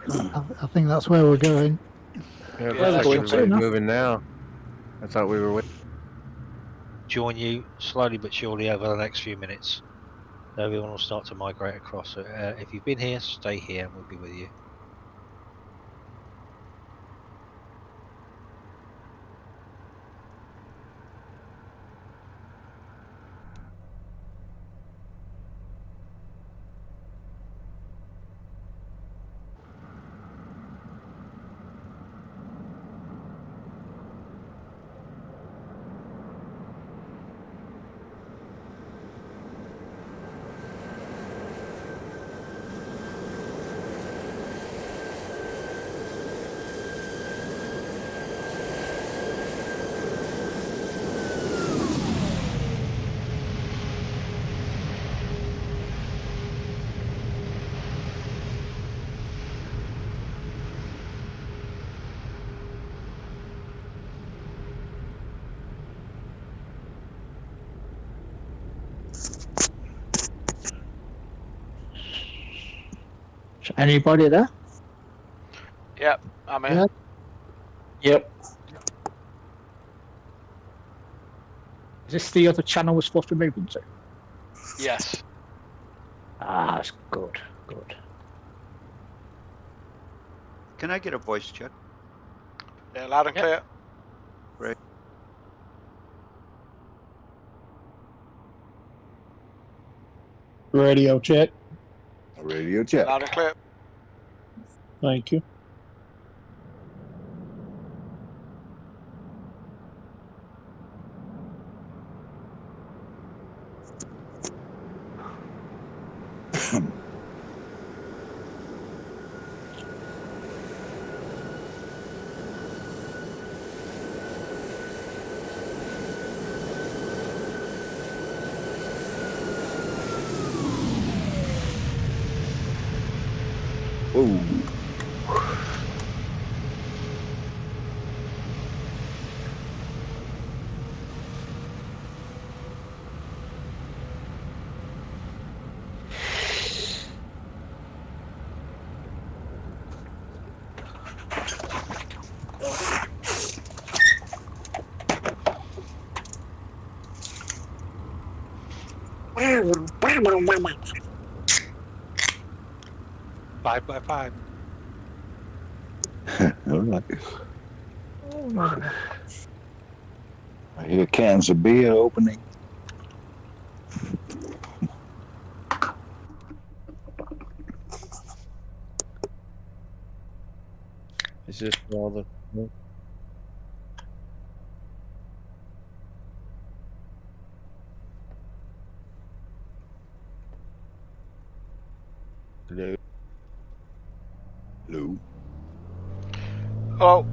I think that's where we're going. Yeah, Yeah, looks like going everybody's to. moving now. I thought we were waiting. Join you slowly but surely over the next few minutes. Everyone will start to migrate across. So, if you've been here, stay here, and we'll be with you. Is anybody there? Yep, I'm here. Yep. Is this the other channel we're supposed to be moving to? Yes. Ah, that's good. Good. Can I get a voice check? Yeah, loud and clear. Right. Radio check. Radio check. Loud and clear. Thank you. Whoa. Five by five. All right. I hear cans of beer opening. Is this all the? Hello. Hello. Hello.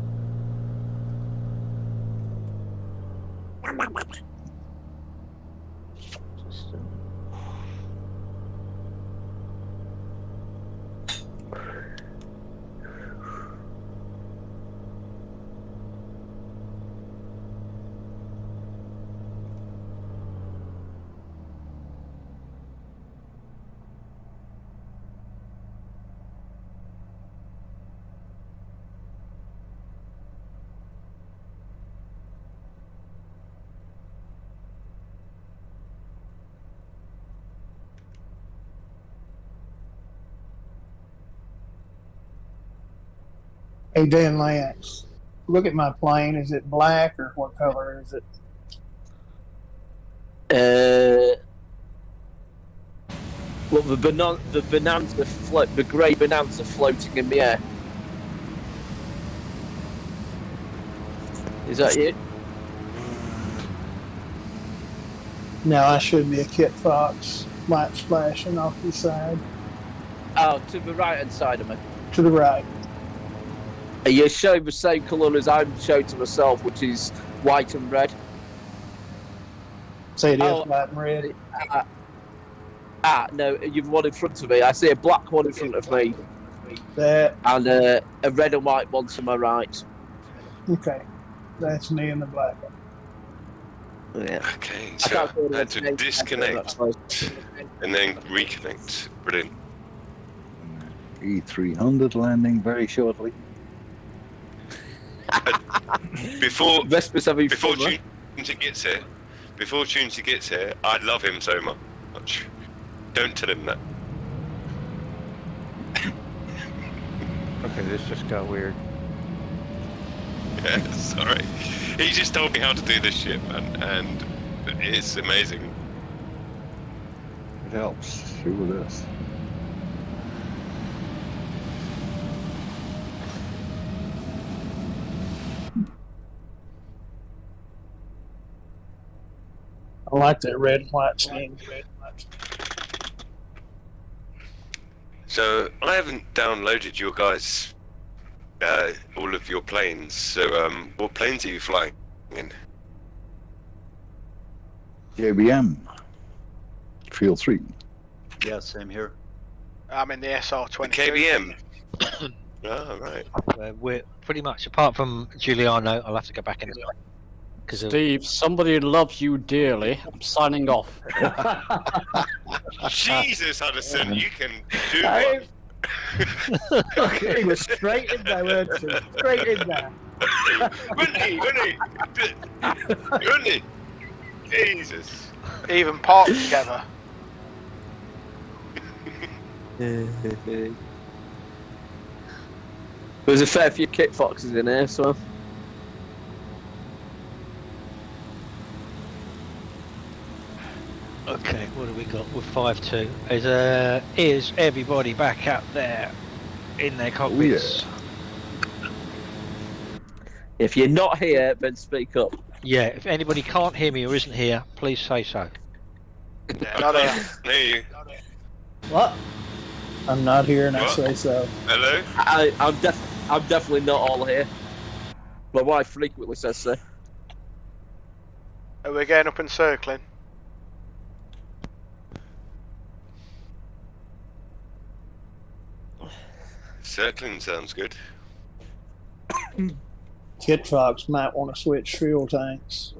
Hey, Dan Lance. look at my plane. Is it black or what color is it? Well, the grey bonanza floating in the air. Is that it? No, I should be a Kit Fox. Lights flashing off the side. Oh, to the right hand side of me. To the right. Are you showing the same colour as I'm showing to myself, which is white and red? Say it is white and red. No, you've one in front of me. I see a black one in front of me. There. And a red and white one to my right. Okay. That's me in the black one. Yeah. Okay, so I had to disconnect and then reconnect. Brilliant. E300 landing very shortly. Before Tunzi gets here, I love him so much. Don't tell him that. Okay, this just got weird. Yeah, sorry. He just told me how to do this shit, man, and it's amazing. It helps. See with this. I like that red and white scheme. So I haven't downloaded your guys, all of your planes. So what planes are you flying in? JBM. Field 3. Yeah, same here. I'm in the SR-22. KBM. Oh, right. We're pretty much, apart from Giuliano, I'll have to go back in. Steve, somebody loves you dearly. I'm signing off. Jesus, Huddison, you can do one. He was straight in there, weren't you? Straight in there. Wouldn't he? Jesus. Even parked together. There's a fair few Kit Foxes in here, so. Okay, what have we got with 5-2? Is everybody back up there in their cockpits? If you're not here, then speak up. Yeah, if anybody can't hear me or isn't here, please say so. Yeah, not here. Hey. What? I'm not here and I say so. Hello? I'm definitely not all here. My wife frequently says so. Are we going up and circling? Circling sounds good. Kit Fox might want to switch fuel tanks.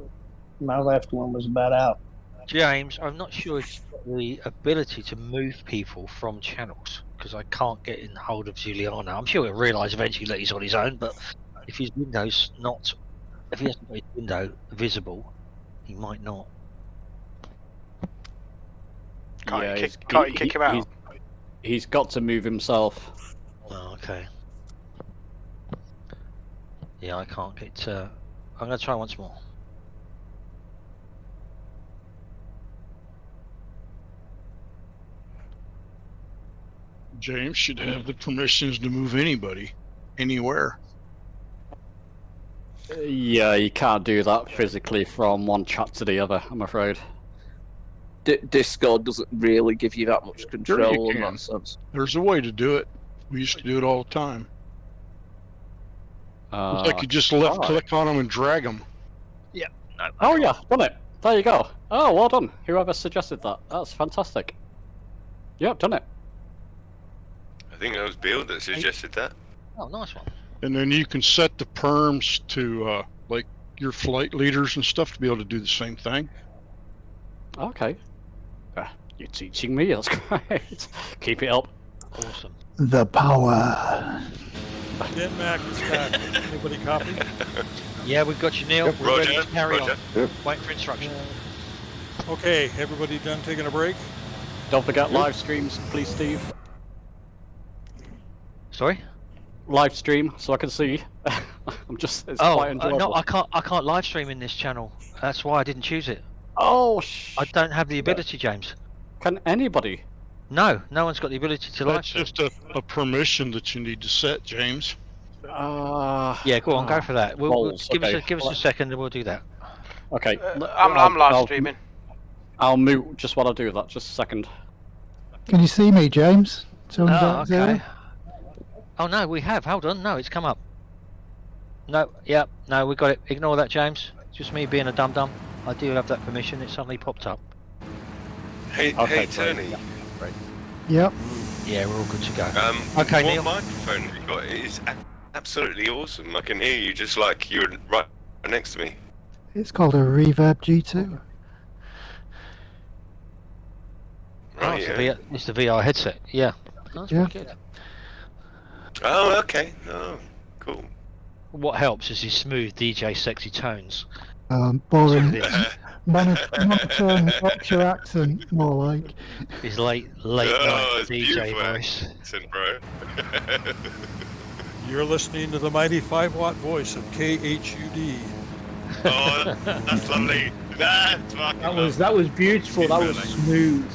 My left one was about out. James, I'm not sure if you've got the ability to move people from channels, because I can't get in hold of Giuliano. I'm sure he'll realise eventually that he's on his own, but if his window's not, if he hasn't got his window visible, he might not. Can't you kick him out? He's got to move himself. Oh, okay. Yeah, I can't get. I'm going to try once more. James should have the permissions to move anybody, anywhere. Yeah, you can't do that physically from one chat to the other, I'm afraid. Discord doesn't really give you that much control in that sense. There's a way to do it. We used to do it all the time. It's like you just left click on them and drag them. Yeah. No, oh yeah, done it. There you go. Oh, well done. Whoever suggested that. That's fantastic. Yep, done it. I think that was Bill that suggested that. Oh, nice one. And then you can set the perms to like your flight leaders and stuff to be able to do the same thing. Okay. You're teaching me, that's great. Keep it up. Awesome. The power. Mac is back. Anybody copy? Yeah, we've got you, Neil. Yep. We're ready to carry on. Yep. Wait for instruction. Okay, everybody done taking a break? Don't forget live streams, please, Steve. Sorry? Live stream, so I can see. I'm just. It's quite enjoyable. no, I can't live stream in this channel. That's why I didn't choose it. Oh, I don't have the ability, James. Can anybody? No, no one's got the ability to live That's stream. just a permission that you need to set, James. Yeah, go on, go for that. We'll give us a second, and we'll do that. Okay. I'm live streaming. I'll mute just while I do that. Just a second. Can you see me, James? Okay. Oh no, we have. Hold on. No, it's come up. No, yeah, no, we got it. Ignore that, James. Just me being a dum-dum. I do have that permission. It suddenly popped up. Hey, Tony. Right. Yep. Yeah, we're all good to go. Okay, Neil. what microphone have you got? It is absolutely awesome. I can hear you just like you're right next to me. It's called a Reverb G2. Right, It's the VR headset. Yeah. That's pretty good. Oh, okay. Oh, cool. What helps is his smooth DJ sexy tones. Boring. Monotone Yorkshire accent, more like. His late night DJ voice. Accent, bro. You're listening to the mighty 5-watt voice of KHUD. Oh, that's lovely. That's fucking That was beautiful. That was smooth.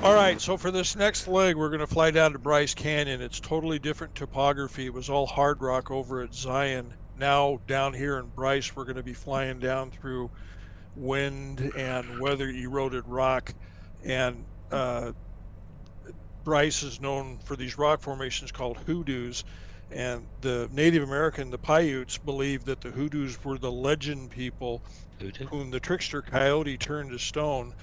All right, so for this next leg, we're going to fly down to Bryce Canyon. It's totally different topography. It was all hard rock over at Zion. Now down here in Bryce, we're going to be flying down through wind and weather eroded rock. And Bryce is known for these rock formations called hoodoos. And the Native American, the Paiutes, believed that the hoodoos were the legend people whom the trickster coyote turned to stone.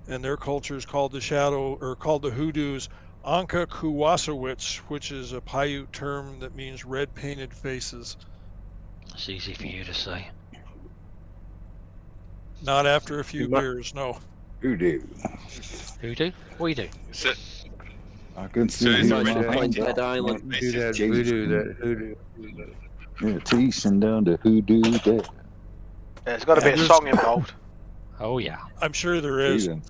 And their culture is called the hoodoos Anka Kuwasowitz, which is a Paiute term that means red painted faces. It's easy for you to say. Not after a few beers, no. Hoodoo. Hoodoo? What do you do? I can see Dead Island. Do that voodoo, that hoodoo. Yeah, teasing down to hoodoo there. There's got to be a song involved. Oh yeah. I'm sure there is. There's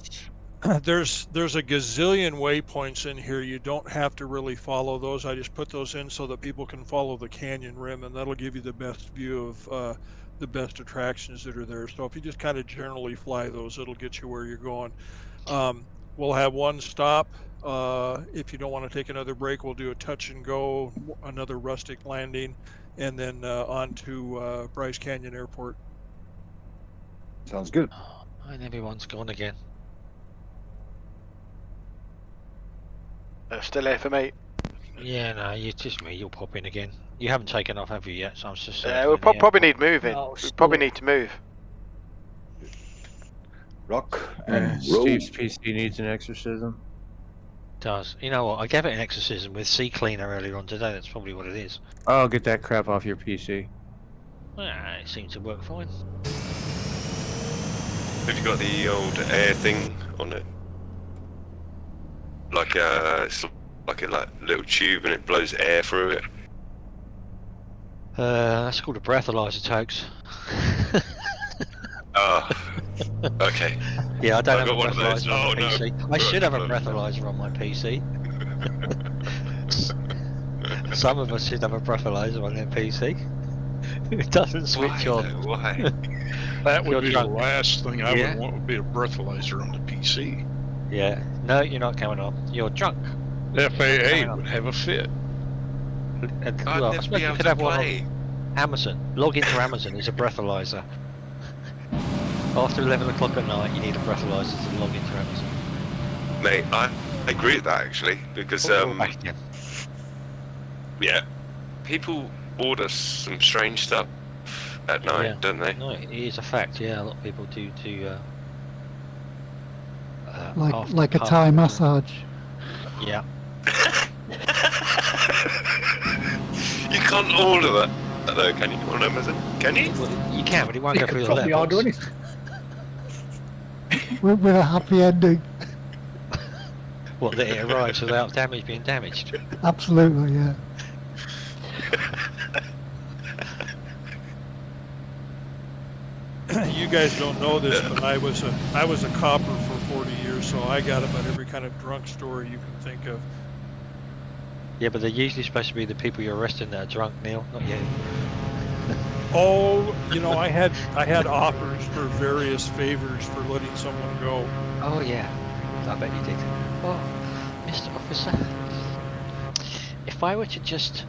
a gazillion waypoints in here. You don't have to really follow those. I just put those in so that people can follow the canyon rim, and that'll give you the best view of the best attractions that are there. So if you just kind of generally fly those, it'll get you where you're going. We'll have one stop. If you don't want to take another break, we'll do a touch and go, another rustic landing, and then on to Bryce Canyon Airport. Sounds good. And everyone's gone again. Still here for me. Yeah, no, it's just me. You'll pop in again. You haven't taken off, have you yet? So I'm just. We'll probably need moving. We probably need to move. Rock and roll. Steve's PC needs an exorcism. Does. You know what? I gave it an exorcism with sea cleaner earlier on today. That's probably what it is. Oh, get that crap off your PC. It seems to work fine. Have you got the old air thing on it? Like it's like a little tube and it blows air through it. That's called a breathalyzer, Tokes. Oh, okay. Yeah, I don't have a got one of those. breathalyzer on my Oh, PC. no. I should have a Right. breathalyzer on my PC. Some of us should have a breathalyzer on their PC. It doesn't switch on. Why? That would You're be drunk. the last thing I Yeah. would want would be a breathalyzer on the PC. Yeah. No, you're not coming on. You're drunk. FAA would have a fit. Well, I suppose you could have one on Amazon. Log into Amazon. It's a breathalyzer. After 11 o'clock at night, you need a breathalyzer to log into Amazon. Mate, I agree with that actually because yeah, people order some strange stuff at night, Yeah. don't they? No, it is a fact. Yeah, a lot of people do. Like a Thai massage. Yeah. You can't order that though, can you? On Amazon? Can you? Well, you can, but it won't go through the Probably letterbox. order anything. With a happy ending. What, that it arrives without damage being damaged? Absolutely, yeah. You guys don't know this, but I was a copper for 40 years, so I got about every kind of drunk story you can think of. Yeah, but they're usually supposed to be the people you're arresting that are drunk, Neil, not you. Oh, you know, I had offers for various favors for letting someone go. Oh yeah, I bet you did. Oh, Mr. Officer, if I were to just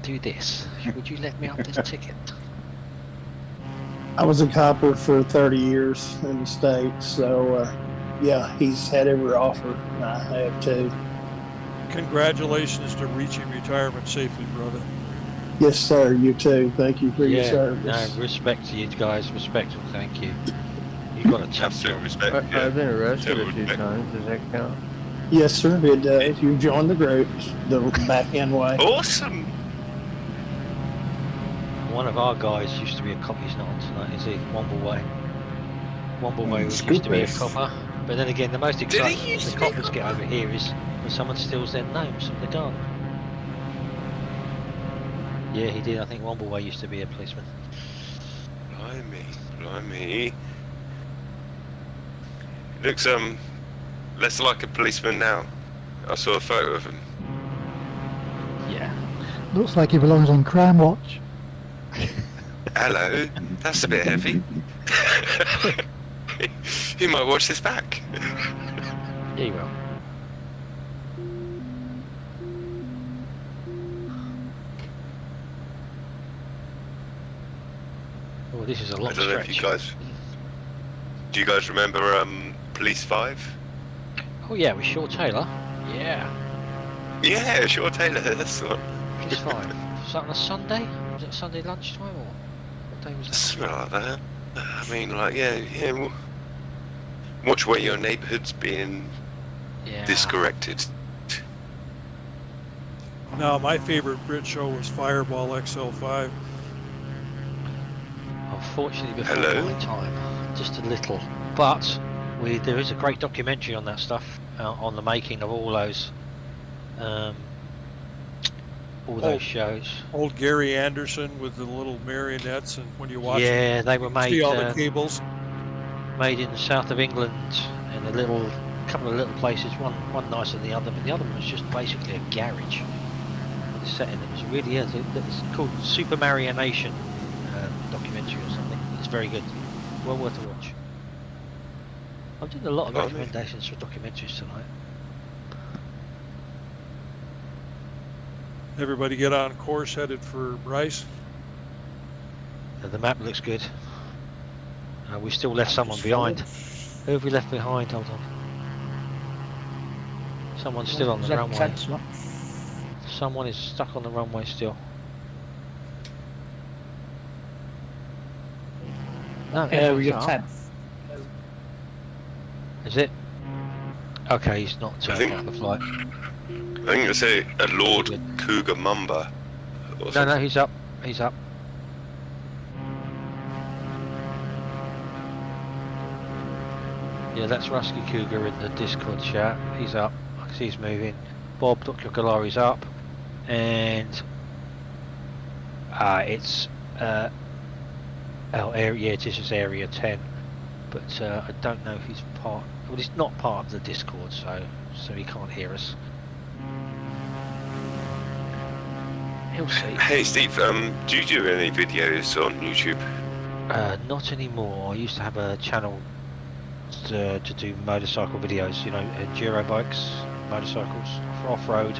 do this, would you let me off this ticket? I was a copper for 30 years in the States, so yeah, he's had every offer, and I have too. Congratulations to reaching retirement safely, brother. Yes, sir, you too. Thank you for your service. No, respect to you guys, respect and thank you. You got a tough job. Respect. I've been arrested a few times. Does that count? Yes, sir, it does. You joined the group the back end way. Awesome. One of our guys used to be a cop. He's not on tonight, is he? Wombleway. Wombleway used to be a copper. But then again, the most exciting thing the coppers get over here is when someone steals their names from the gun. Yeah, he did. I think Wombleway used to be a policeman. Blimey. Looks less like a policeman now. I saw a photo of him. Yeah. Looks like he belongs on Crime Watch. Hello, that's a bit heavy. You might watch this back. Yeah, you will. Oh, this is a long I don't know if you guys. Do you guys remember Police 5? Oh yeah, with Shaw Taylor. Yeah. Yeah, Shaw Taylor. That's the one. Police 5. Was that on a Sunday? Was it Sunday lunchtime or what day was that? Something like that. I mean, like, yeah. Watch where your neighbourhood's being discorrected. No, my favorite Brit show was Fireball XL5. Unfortunately, before my time, just a little. But there is a great documentary on that stuff, on the making of all those shows. Old Gary Anderson with the little marionettes, and when you watch yeah, them, they were made. See all the cables. Made in the south of England, in a couple of little places. One nicer than the other, but the other one was just basically a garage. The setting, it was really it's called Super Marionation documentary or something. It's very good, well worth a watch. I'm doing a lot of recommendations for documentaries tonight. Everybody get on course, headed for Bryce. The map looks good. We still left someone behind. Who have we left behind? Hold on. Someone's still on the runway. Someone is stuck on the runway still. No, Area 10. Is it? Okay, he's not turning out the flight. I think it's a Lord Cougar Mumba. No, he's up. He's up. Yeah, that's Rusky Cougar in the Discord chat. He's up. I can see he's moving. Bob Dr. Galari's up. And it's it is area 10. But I don't know if he's part. Well, he's not part of the Discord, so he can't hear us. He'll see. Hey Steve, do you do any videos on YouTube? Not anymore. I used to have a channel to do motorcycle videos, you know, enduro bikes, motorcycles, for off-road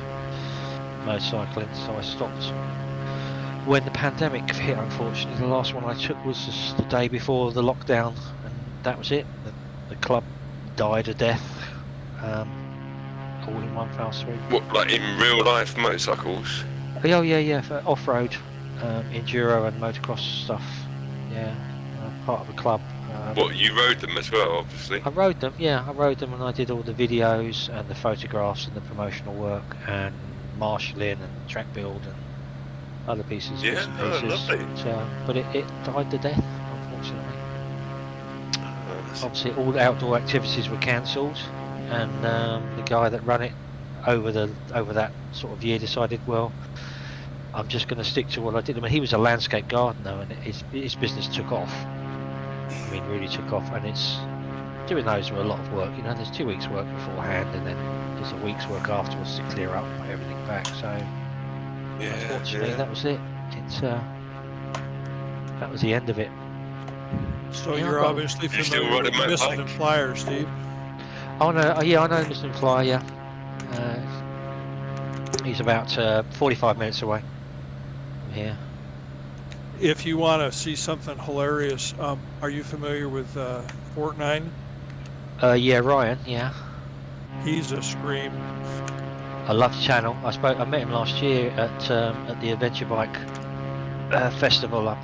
motorcycling, so I stopped when the pandemic hit. Unfortunately, the last one I took was just the day before the lockdown, and that was it. The club died a death, all in one foul swoop. What, like in real life motorcycles? Oh yeah, for off-road, enduro and motocross stuff. Yeah, part of a club. What, you rode them as well, obviously? I rode them, yeah, and I did all the videos and the photographs and the promotional work and marshalling and track build and other pieces. Yeah, lovely. But it died to death, unfortunately. Obviously, all the outdoor activities were cancelled, and the guy that ran it over that sort of year decided, well, I'm just going to stick to what I did. I mean, he was a landscape gardener, and his business took off. I mean, really took off, and doing those were a lot of work. You know, there's 2 weeks' work beforehand, and then there's a week's work afterwards to clear up and put everything back. So unfortunately, that was it. It's that was the end of it. So Yeah, you're obviously You still familiar ride with a the motorbike? Missing Flyer, Steve. Oh no, yeah, I know Mr. Fly. Yeah, he's about 45 minutes away from here. If you want to see something hilarious, are you familiar with Fortnite? Yeah, Ryan. Yeah, He's a scream. I love the channel. I met him last year at the Adventure Bike festival up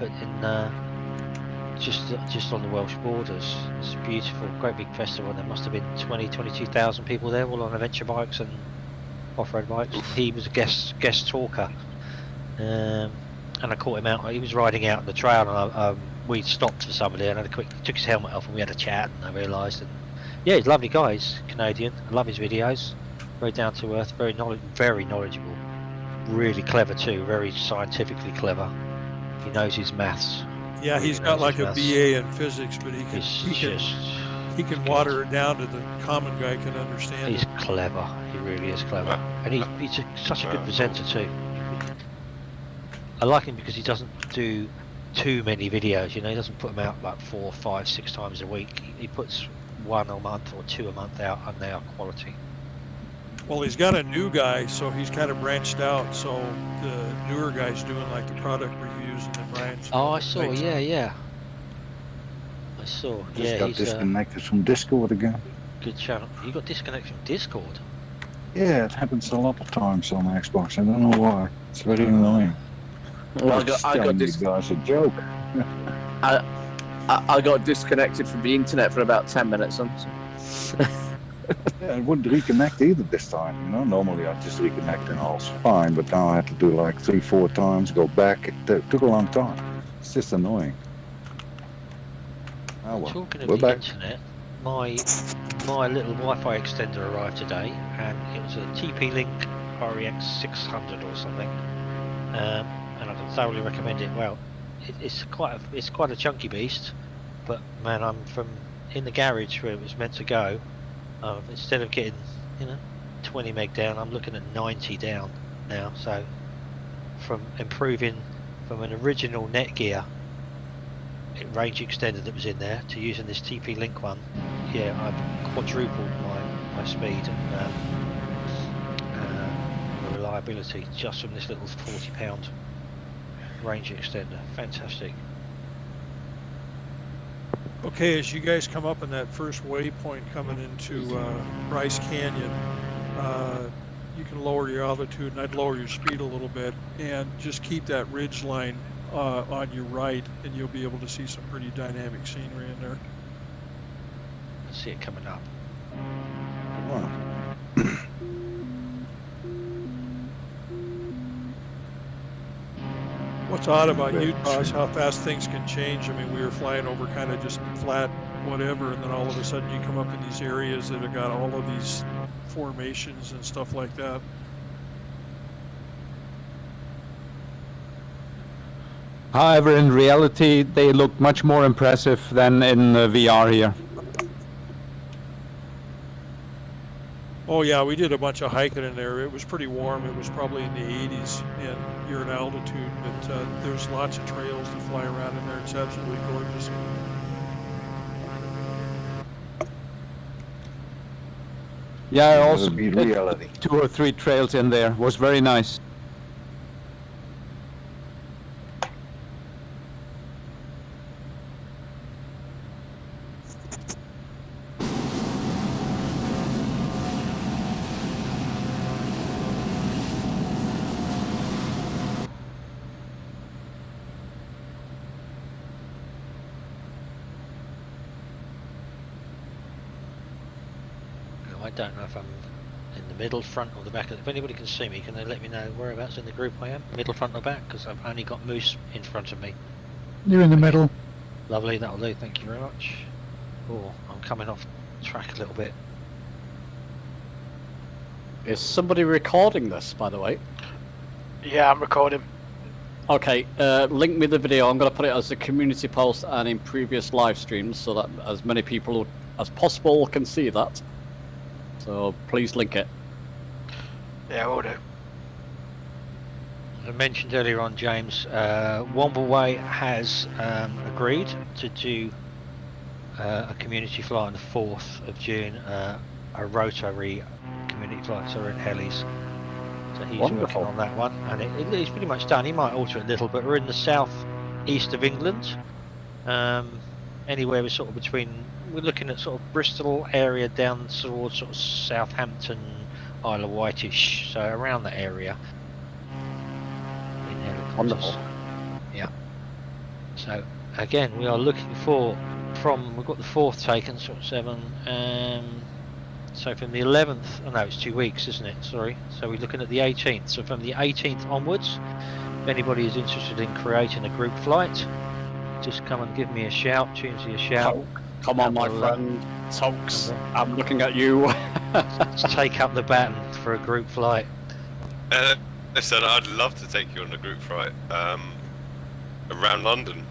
just on the Welsh borders. It's beautiful, great big festival. There must have been 22,000 people there, all on adventure bikes and off-road bikes. He was a guest talker, and I caught him out. He was riding out on the trail, and we stopped for somebody, and I took his helmet off, and we had a chat. And I realised, and yeah, he's a lovely guy. He's Canadian. I love his videos. Very down to earth, very knowledgeable, really clever too. Very scientifically clever. He knows his maths. Yeah, he's got like a BA in physics, but he can water it down to the common guy can understand. He's clever. He really is clever, and he's such a good presenter too. I like him because he doesn't do too many videos. You know, he doesn't put them out like 4, 5, 6 times a week. He puts 1 a month or 2 a month out, and they are quality. Well, he's got a new guy, so he's kind of branched out. So the newer guy's doing like the product reviews, and then Ryan's. Oh, I saw. Yeah. I saw. Just got disconnected from Discord again. Good channel. You got disconnected from Discord? Yeah, it happens a lot of times on Xbox. I don't know why. It's very annoying. Well, I got this guy's a joke. I got disconnected from the internet for about 10 minutes. Yeah, it wouldn't reconnect either this time. You know, normally I just reconnect and all's fine, but now I had to do like 3, 4 times, go back. It took a long time. It's just annoying. Oh well, Talking of we're the back. internet, my little Wi-Fi extender arrived today, and it was a TP-Link REX 600 or something, and I can thoroughly recommend it. Well, it's quite a chunky beast, but man, I'm in the garage where it was meant to go. Instead of getting 20 meg down, I'm looking at 90 down now. So from improving from an original Netgear range extender that was in there to using this TP-Link one, yeah, I've quadrupled my speed and the reliability just from this little £40 range extender. Fantastic. Okay, as you guys come up in that first waypoint coming into Bryce Canyon, you can lower your altitude, and I'd lower your speed a little bit, and just keep that ridge line on your right, and you'll be able to see some pretty dynamic scenery in there. I see it coming up. Wow. What's odd about Utah is how fast things can change. I mean, we were flying over kind of just flat whatever, and then all of a sudden you come up in these areas that have got all of these formations and stuff like that. However, in reality, they look much more impressive than in VR here. Oh yeah, we did a bunch of hiking in there. It was pretty warm. It was probably in the 80s, and you're at altitude, but there's lots of trails to fly around in there. It's absolutely gorgeous. Yeah, I also beat did reality. 2 or 3 trails in there. It was very nice. I don't know if I'm in the middle, front or the back. If anybody can see me, can they let me know whereabouts in the group I am? Middle, front or back? Because I've only got Moose in front of me. You're in the middle. Lovely, that'll do, thank you very much. Oh, I'm coming off track a little bit. Is somebody recording this, by the way? Yeah, I'm recording. Okay, link me the video. I'm going to put it as a community post and in previous live streams so that as many people as possible can see that. So please link it. Yeah, we'll do. I mentioned earlier on, James, Wombleway has agreed to do a community flight on the 4th of June, a rotary community flight, so we're in Hellies. So he's Wonderful. working on that one, and it's pretty much done. He might alter it a little, but we're in the south east of England. Anywhere sort of between, we're looking at sort of Bristol area down towards sort of Southampton, Isle of Wightish, so around that area. Wonderful. Yeah. So again, we are looking for we've got the 4th taken, sort of 7. So from the 11th, oh no, it's 2 weeks, isn't it? Sorry. So we're looking at the 18th. So from the 18th onwards, if anybody is interested in creating a group flight, just come and give me a shout, Tunesy a shout. Come on, my friend. Tokes, I'm looking at you. Just take up the baton for a group flight. Listen, I'd love to take you on a group flight around London.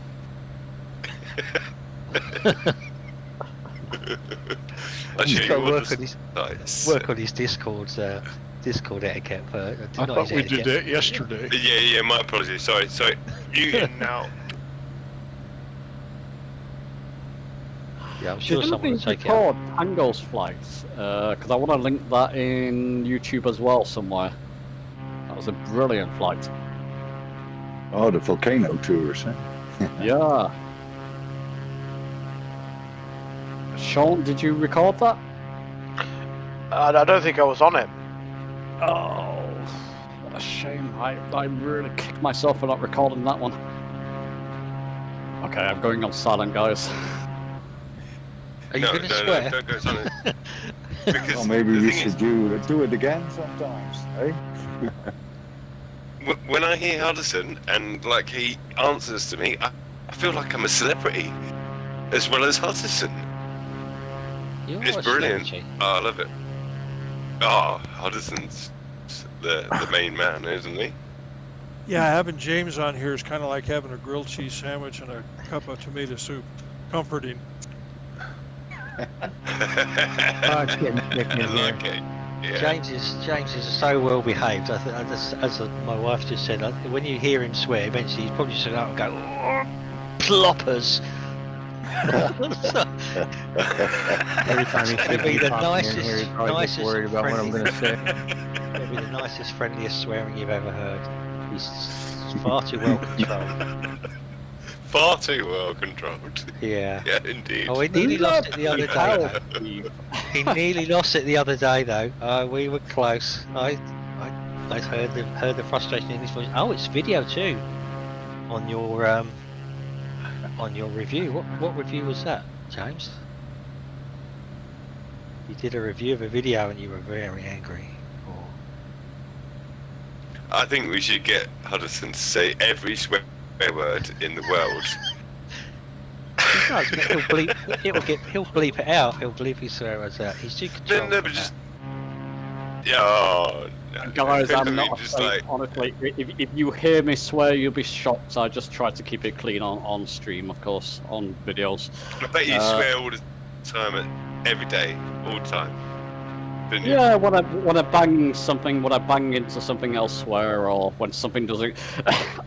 Work on his Discord etiquette. I thought we did that yesterday. Yeah, my apologies. Sorry. You in now. Yeah, I'm sure someone will take it. Record Tango's flights, because I want to link that in YouTube as well somewhere. That was a brilliant flight. Oh, the volcano tours, huh? Yeah. Sean, did you record that? I don't think I was on it. Oh, what a shame. I really kicked myself for not recording that one. Okay, I'm going on silent, guys. Are you going to swear? No, don't go silent. Because well, maybe we should do it again sometimes, eh? When I hear Huddison and like he answers to me, I feel like I'm a celebrity as well as Huddison. It's brilliant. Oh, I love it. Oh, Huddison's the main man, isn't he? Yeah, having James on here is kind of like having a grilled cheese sandwich and a cup of tomato soup. Comforting. It's getting thick in here. Okay. Yeah. James is so well behaved. As my wife just said, when you hear him swear, eventually he's probably just going to go ploppers. Every time he sees me popping in here, he's probably nicest just worried about what I'm going to say. It'll be the nicest, friendliest swearing you've ever heard. He's far too well controlled. Far too well controlled. Yeah. Yeah, indeed. Oh, he nearly lost it the other day. He nearly lost it the other day, though. We were close. I heard the frustration in his voice. Oh, it's video too. On your review. What review was that, James? You did a review of a video and you were very angry. I think we should get Huddison to say every swear word in the world. He'll bleep it out. He'll bleep his swear words out. He's too controlled. No, but just no. Guys, I'm not just afraid, like... honestly. If you hear me swear, you'll be shocked. I just try to keep it clean on stream, of course, on videos. I bet you swear all the time, every day, all the time. Didn't you? Yeah, when I bang something, when I bang into something elsewhere, or when something doesn't.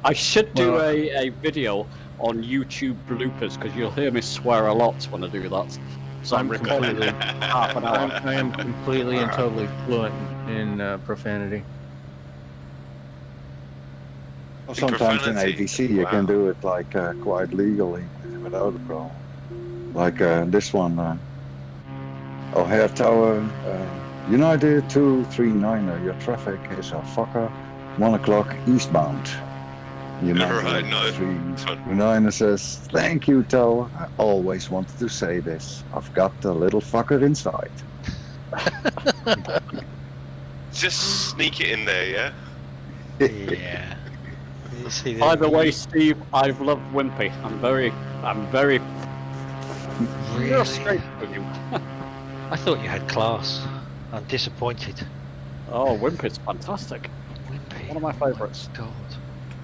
I should do a video on YouTube bloopers, because you'll hear me swear a lot when I do that. So I'm recording in half an hour. I am completely and totally fluent in profanity. Well, sometimes in AVC you can do it like quite legally without a problem. Like this one, O'Hare Tower, United 239, your traffic is a fucker, 1 o'clock eastbound. United 239 says, thank you, Tower. I always wanted to say this. I've got the little fucker inside. Just sneak it in there, yeah? Yeah. By the way, Steve, I've loved Wimpy. I'm very Really? straight with you. I thought you had class. I'm disappointed. Oh, Wimpy's fantastic. Wimpy. One of my favourites. God.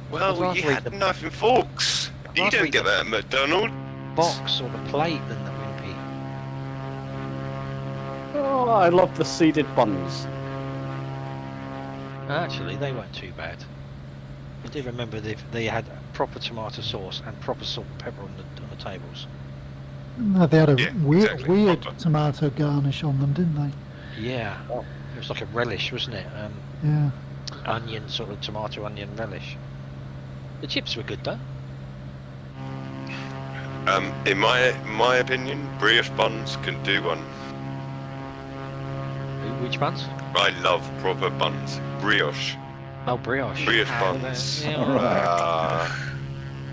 Well, you had knife and forks. You don't get that at McDonald's. Box or the plate than the Wimpy. Oh, I love the seeded buns. Actually, they weren't too bad. I do remember they had proper tomato sauce and proper salt and pepper on the tables. No, they had a weird tomato garnish on them, didn't they? Yeah, it was like a relish, wasn't it? Yeah. Onion, sort of tomato onion relish. The chips were good though. In my opinion, brioche buns can do one. Which buns? I love proper buns. Brioche. Oh, brioche. Brioche buns. Yeah,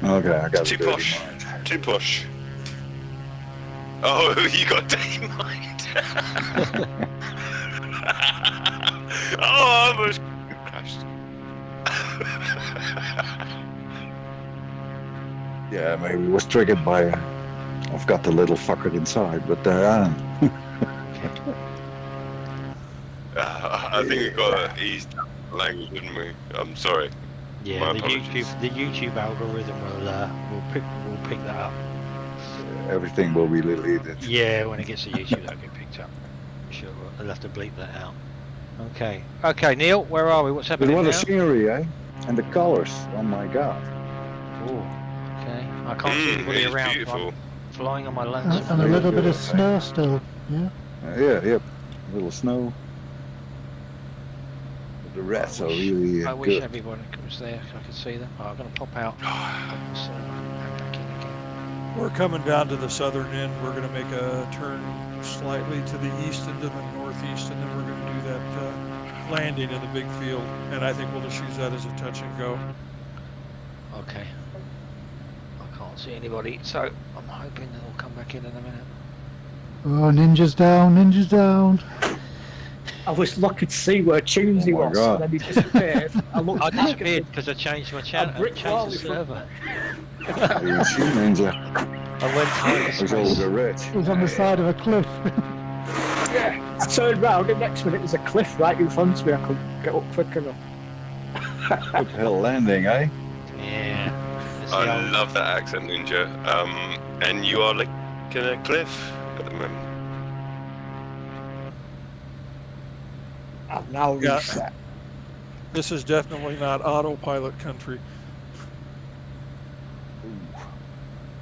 Okay, I got too a dirty posh. mind. Too posh. Oh, you got a dirty mind. Oh, I almost crashed. Yeah, maybe it was triggered by. I've got the little fucker inside, but I think we got to ease language, didn't we? I'm sorry. Yeah, My the apologies. YouTube algorithm will pick that up. everything will be deleted. Yeah, when it gets to YouTube, that'll get picked up. I'm sure I'll have to bleep that out. Okay, Neil, where are we? What's But happening what now? a scenery, eh? And the colors. Oh my god. Oh, okay. I can't see anybody it's around. beautiful. I'm flying on my lonesome. And a little bit of snow still, yeah. Yeah. A little snow. The rats are really I wish good. everyone was there so I could see them. Oh, I'm going to pop out. So, back in again. We're coming down to the southern end. We're going to make a turn slightly to the east and to the northeast, and then we're going to do that landing in the big field. And I think we'll just use that as a touch and go. Okay. I can't see anybody, so I'm hoping they'll come back in a minute. Oh, ninjas down, ninjas down. I was lucky to see where Tunesy Oh my was, God. and then he disappeared. I looked I back disappeared because I changed my channel, brick changed wall the in front- server. You see, Ninja. I went It was over the ridge. It was on the side of a cliff. Yeah, I turned round, and next minute there's a cliff right in front of me. I couldn't get up quick enough. Uphill landing, eh? Yeah. I love that accent, Ninja. And you are like in a cliff at the moment. I've now Yeah. reset. This is definitely not autopilot country.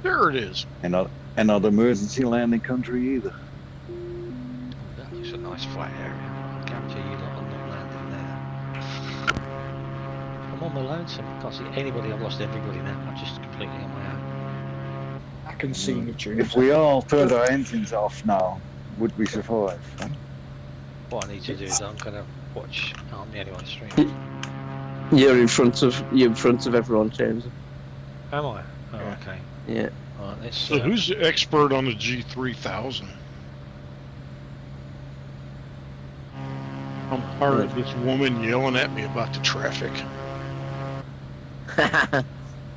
There it is. And not emergency landing country either. That looks a nice flat area. I guarantee you lot are not landing there. I'm on my lonesome. Can't see anybody. I've lost everybody now. I'm just completely on my own. I can see you, Tunesy. If we all turned our engines off now, would we survive? Huh? What I need to do is I'm going to watch. Oh, I'm the only one streaming. You're in front of everyone, James. Am I? Oh, okay. Yeah. All right, let's. So who's the expert on the G3000? I'm tired of this woman yelling at me about the traffic.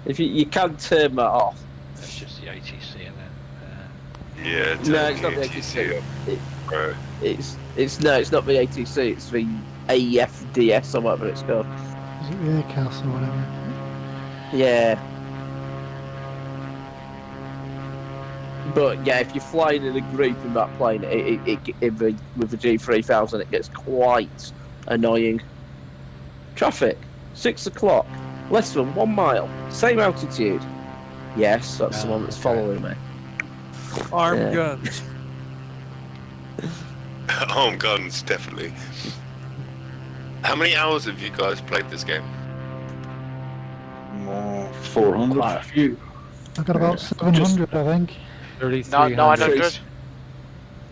If you can turn that off. That's just the ATC, isn't it? Yeah, No, it's not the ATC. Bro. It's not the ATC. It's the AFDS or whatever it's called. Is it the Aircast or whatever? Yeah. But yeah, if you're flying in a group in that plane, with the G3000, it gets quite annoying. Traffic, 6 o'clock, less than 1 mile, same altitude. Yes, that's the one that's following me. Armed guns. Armed guns, definitely. How many hours have you guys played this game? 400. Quite a few. I've got about 700, I think. 3,300. 900.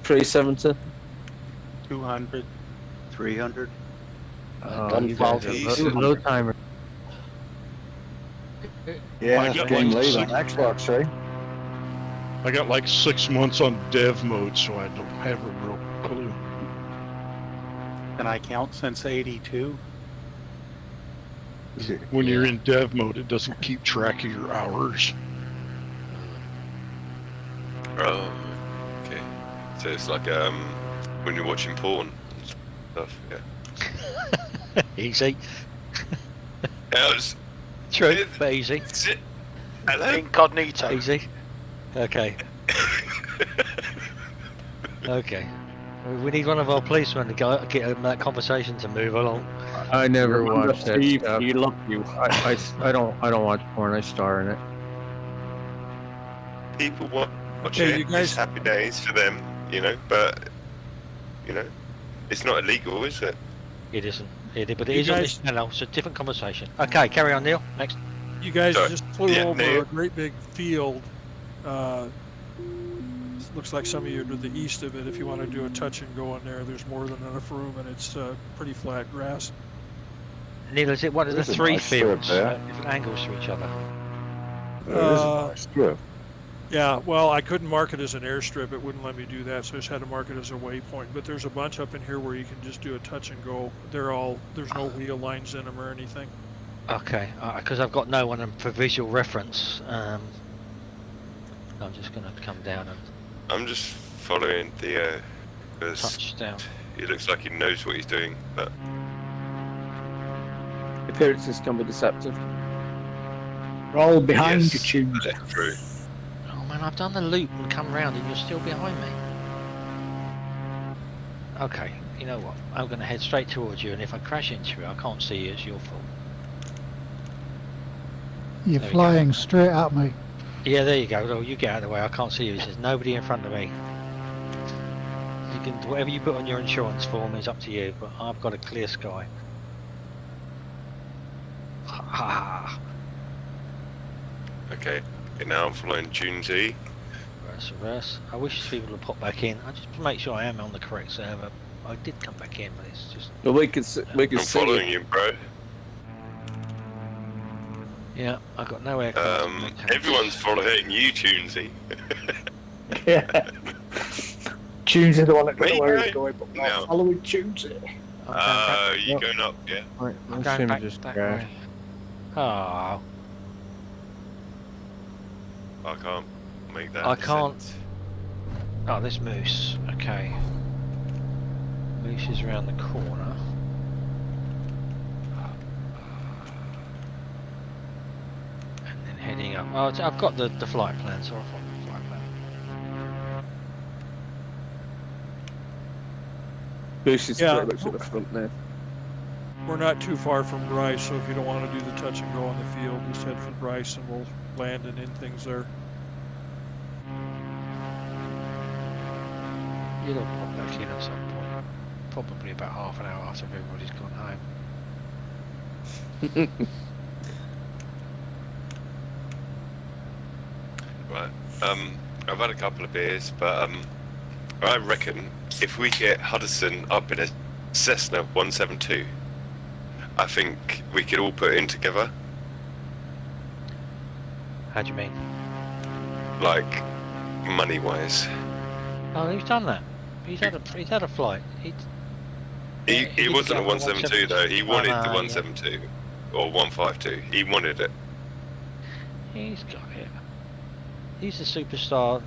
370. 200. 300. Oh, you guys are low timer. Yeah, I it's got game like late on Xbox, eh? I got like 6 months on dev mode, so I don't have a real clue. Can I count since 82? When you're in dev mode, it doesn't keep track of your hours. Oh, okay. So it's like when you're watching porn and stuff. Yeah. Easy. Yeah, it's True, but easy. Hello? Incognito. Easy. Okay. Okay. We need one of our policemen to get that conversation to move along. I never Remember, watched that Steve, stuff. he loved you. I don't watch porn. I star in it. People watch Okay, it. you guys- It's happy days for them, you know. But you know, it's not illegal, is it? It isn't. But it You is on this guys- channel. It's a different conversation. Okay, carry on, Neil. Next. You guys Sorry. just flew Yeah, over Neil. a great big field. Looks like some of you are to the east of it. If you want to do a touch and go in there, there's more than enough room, and it's pretty flat grass. Neil, is it one of the There's a three nice strip fields? there. Different angles to each other. There is a nice strip. Yeah, well, I couldn't mark it as an airstrip. It wouldn't let me do that, so I just had to mark it as a waypoint. But there's a bunch up in here where you can just do a touch and go. There's no wheel lines in them or anything. Okay, because I've got no one for visual reference. I'm just going to come down and I'm just following the. touchdown. He looks like he knows what he's doing, but Appearances can be deceptive. Roll behind yes, you, Tunes. that's true. Oh man, I've done the loop and come round and you're still behind me. Okay, you know what? I'm going to head straight towards you, and if I crash into you, I can't see you. It's your fault. You're There we flying straight at me. Yeah, there you go. Well, you get out of the way. I can't see you. There's nobody in front of me. You can whatever you put on your insurance form is up to you. But I've got a clear sky. Okay, now I'm following Jonesy. Reverse. I wish people would pop back in. I just to make sure I am on the correct server. I did come back in, but it's just. Well, we can I'm following you, bro. Yeah, I got no aircraft. Everyone's following you, Jonesy. Yeah. Tunes is the one that knows Where where you he's going? going, but we're not following Tunes. You going up? Yeah. Right, I'm this going sim back just that crashed. way. Oh, I can't make that. I can't. descent. Oh, this moose. Okay. Moose is around the corner. And then heading up. Oh, I've got the flight plan, so I'll follow the flight plan. Boost is Yeah. pretty much at the front there. We're not too far from Bryce, so if you don't want to do the touch and go on the field, just head for Bryce and we'll land and end things there. You'll pop back in at some point. Probably about half an hour after everybody's gone home. Right. I've had a couple of beers, but I reckon if we get Huddison up in a Cessna 172, I think we could all put in together. How do you mean? Like, money-wise. Oh, he's done that. He's had a flight. He wasn't a 172 though. He wanted the yeah. 172 or 152. He wanted it. He's got it. He's a superstar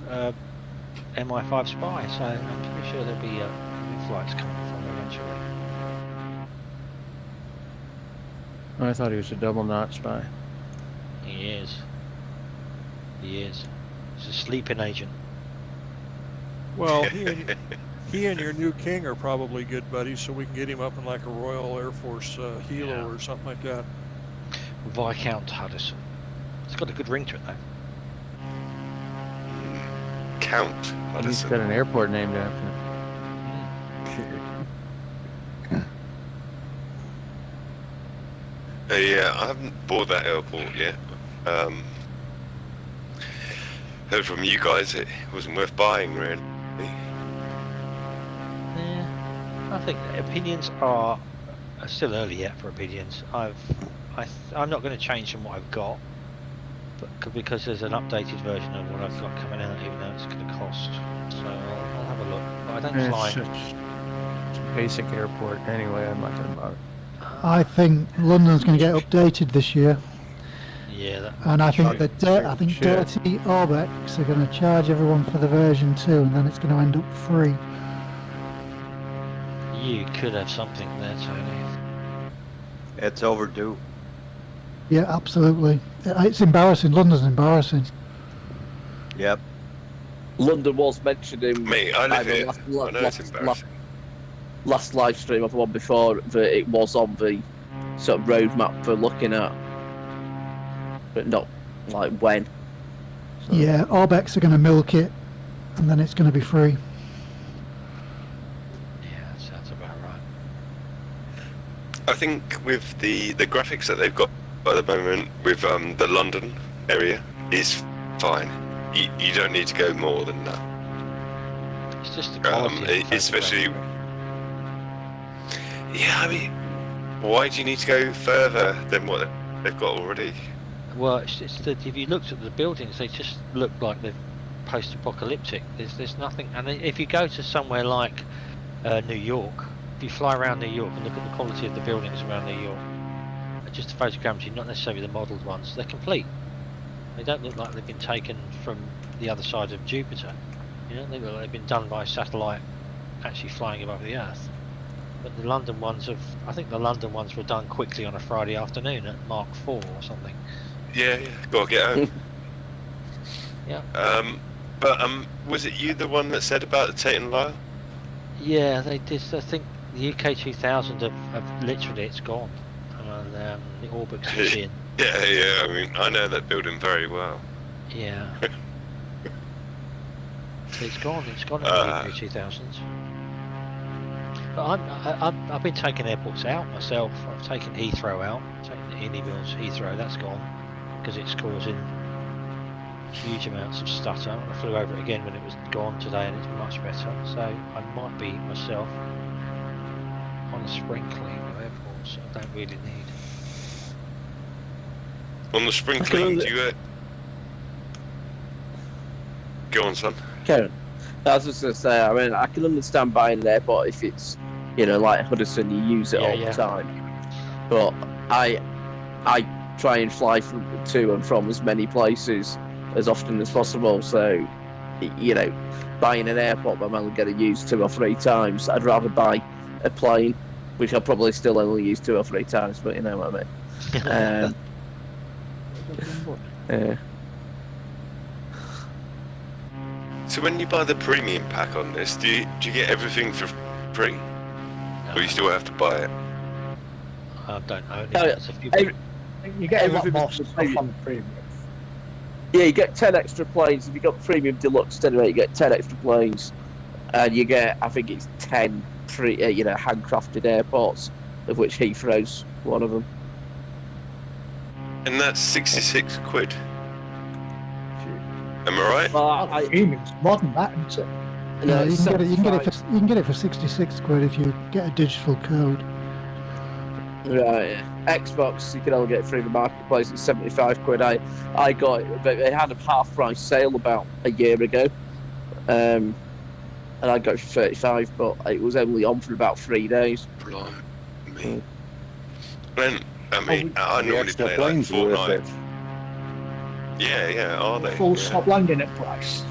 MI5 spy, so I'm pretty sure there'll be flights coming from eventually. I thought he was a double knot spy. He is. He is. He's a sleeping agent. Well, he and your new king are probably good buddies, so we can get him up in like a Royal Air Force helo or something like that. Viscount Huddison. It's got a good ring to it though. Count He's Huddison. got an airport named after him. Yeah, I haven't bought that airport yet. Heard from you guys it wasn't worth buying, really. Yeah, I think opinions are still early yet for opinions. I'm not going to change from what I've got, but because there's an updated version of what I've got coming out, even though it's going to cost. So I'll have a look. But I don't fly. It's a basic airport anyway. I'm not going to bother. I think London's going to get updated this year. Yeah, and I think that dirty Orbex are going to charge everyone for the version 2, and then it's going to end up free. You could have something there, Tony. It's overdue. Yeah, absolutely. It's embarrassing. London's embarrassing. Yep. London was mentioned in Mate, I live here. I know it's embarrassing. Last live stream of the one before that it was on the sort of roadmap for looking at, but not like when. So. Yeah, Arbex are going to milk it, and then it's going to be free. Yeah, that sounds about right. I think with the graphics that they've got at the moment with the London area is fine. You don't need to go more than that. It's just the quality. Especially. Yeah, I mean, why do you need to go further than what they've got already? Well, it's that if you looked at the buildings, they just look like they're post-apocalyptic. There's nothing, and if you go to somewhere like New York, if you fly around New York and look at the quality of the buildings around New York, just the photogrammetry, not necessarily the modelled ones, they're complete. They don't look like they've been taken from the other side of Jupiter. You know, they look like they've been done by a satellite actually flying above the Earth. But the London ones I think the London ones were done quickly on a Friday afternoon at Mark 4 or something. Yeah, gotta get home. Yeah. But was it you the one that said about the Tate and Lyle? Yeah, they did. I think the UK 2000 have literally, it's gone. And the Orbix is in. Yeah. I mean, I know that building very well. Yeah. It's gone. It's gone in the UK 2000s. But I've been taking airports out myself. I've taken Heathrow out. I've taken the Indy Mills Heathrow. That's gone because it's causing huge amounts of stutter. I flew over it again when it was gone today, and it's much better. So I might be myself on a sprinkling of airports I don't really need. On the sprinkling, do you? Go on, son. Karen, I was just going to say, I mean, I can understand buying an airport if it's, you know, like Huddison, you use it all the time. But I try and fly to and from as many places as often as possible. So, you know, buying an airport that I'm only going to use 2 or 3 times, I'd rather buy a plane, which I'll probably still only use 2 or 3 times, but you know what I mean. Yeah. So when you buy the premium pack on this, do you get everything for free? No. Or you still have to buy it? I don't own it. No, It's a few you get a lot more stuff on the premium. Yeah, you get 10 extra planes. If you got premium deluxe anyway, you get 10 extra planes, and you get, I think it's 10 handcrafted airports, of which Heathrow's one of them. And that's 66 quid. Am I right? Well, Premium's more than that, isn't it? Yeah, you can get it for 66 quid if you get a digital code. Right, Xbox you can only get through the marketplace at 75 quid. I got it, but it had a half price sale about a year ago, and I got it for 35, but it was only on for about 3 days. Blimey. I mean, I normally play like Fortnite. Yeah, are they? Full stop landing at price.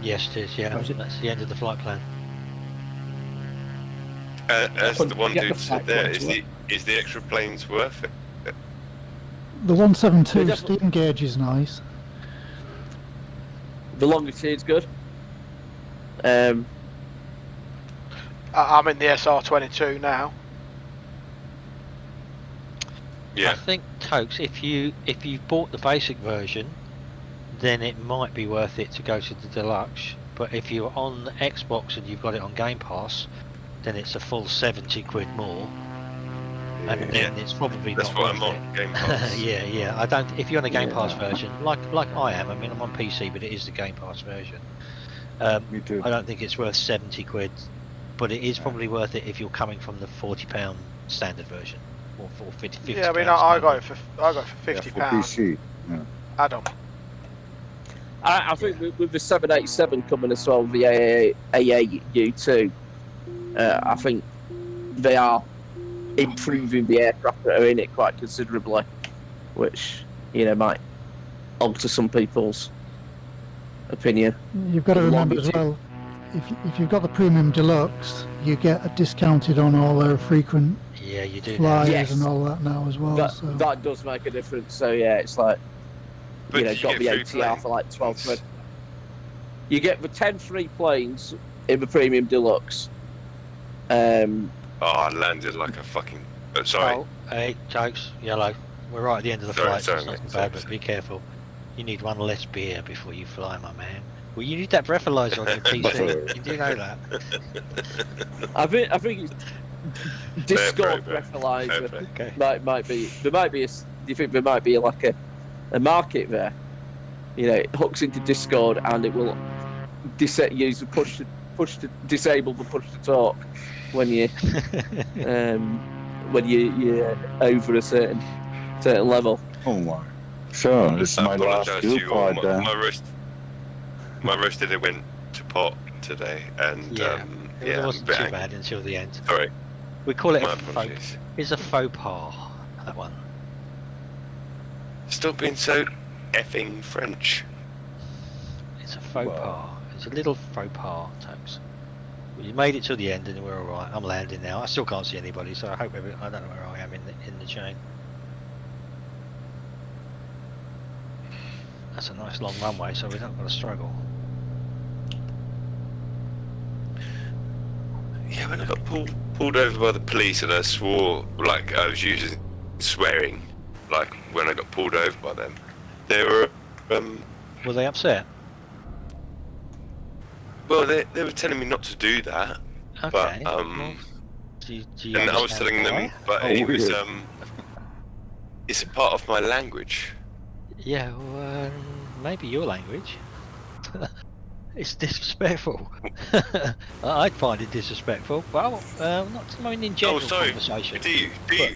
Yes, it is. Yeah, that's the end of the flight plan. As the one dude said there, is the extra planes worth it? The 172 steam gauge is nice. The longitude's good. I'm in the SR22 now. Yeah. I think, Tokes, if you bought the basic version, then it might be worth it to go to the deluxe. But if you're on the Xbox and you've got it on Game Pass, then it's a full 70 quid more, and then it's probably that's not what worth I'm on Game Pass. yeah. I don't. If you're on a Game Pass version, like I am. I mean, I'm on PC, but it is the Game Pass version. Me too. I don't think it's worth 70 quid, but it is probably worth it if you're coming from the £40 standard version or for 50. Yeah, I mean, I got it for £50. For PC. Yeah. Add-on. I think with the 787 coming as well, the AAU2, I think they are improving the aircraft that are in it quite considerably, which might alter some people's opinion. You've got to remember as well, if you've got the premium deluxe, you get a discounted on all their frequent flyers and all that now as well. That does make a difference. So yeah, it's like But got the ATR for like 12 quid. You get the 10 free planes in the Premium Deluxe. I landed like a fucking. Sorry. Oh, hey, jokes, yellow. We're right at the end of the flight, so it's not too bad, but be careful. You need one less beer before you fly, my man. Well, you need that breathalyzer on your PC. You do know that. I think it's Discord breathalyzer. Okay. Might be. There might be. Do you think there might be like a market there? You know, it hooks into Discord and it will use the push to disable the push to talk when you're over a certain level. Oh my! So this is my last fuel pod. My roast dinner went to pot today, and it wasn't too bad until the end. Sorry. We call it it's a faux pas. That one. Stop being so effing French. It's a faux pas. It's a little faux pas, Tox. Well, you made it till the end, and we're all right. I'm landing now. I still can't see anybody, so I hope I don't know where I am in the chain. That's a nice long runway, so we don't got to struggle. Yeah, when I got pulled over by the police and I swore, like I was using swearing, like when I got pulled over by them, they were. Were they upset? Well, they were telling me not to do that, okay. but do you and I was telling them, but it was it's a part of my language. Yeah, well, maybe your language. It's disrespectful. I'd find it disrespectful. Well, not in general conversation. Do you,